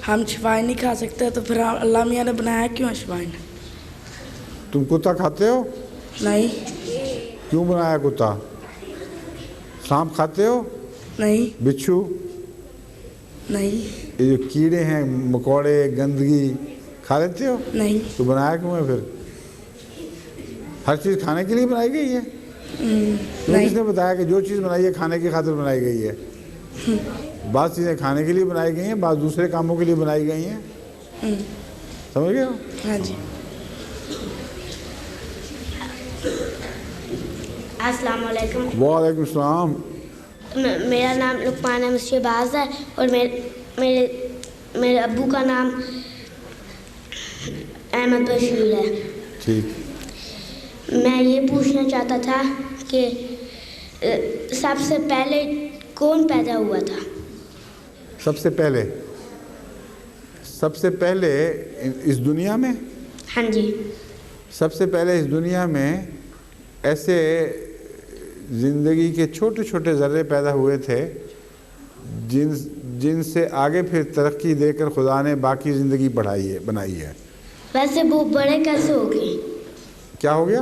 ہم شفائی نہیں کھا سکتے تو پھر اللہ میاں نے بنایا کیوں شفائی؟ تم کتا کھاتے ہو؟ نہیں. کیوں بنایا کتا؟ سانپ کھاتے ہو؟ نہیں. بچھو؟ نہیں. یہ جو کیڑے ہیں، مکوڑے، گندگی کھا لیتے ہو؟ نہیں. تو بنایا کیوں ہے پھر؟ ہر چیز کھانے کے لیے بنائی گئی ہے؟ کس نے بتایا کہ جو چیز بنائی ہے کھانے کی خاطر بنائی گئی ہے؟ بعض چیزیں کھانے کے لیے بنائی گئی ہیں، بعض دوسرے کاموں کے لیے بنائی گئی ہیں. سمجھ گئے ہو؟ ہاں جی. السلام علیکم. وعلیکم السلام. میرا نام لقمان احمد شہباز ہے اور میرے ابو کا نام احمد بشیر ہے. ٹھیک. میں یہ پوچھنا چاہتا تھا کہ سب سے پہلے کون پیدا ہوا تھا؟ سب سے پہلے اس دنیا میں؟ ہاں جی. سب سے پہلے اس دنیا میں ایسے زندگی کے چھوٹے چھوٹے ذرے پیدا ہوئے تھے جن سے آگے پھر ترقی دے کر خدا نے باقی زندگی بنائی ہے. ویسے وہ بڑے کیسے ہو گئے؟ کیا ہو گیا؟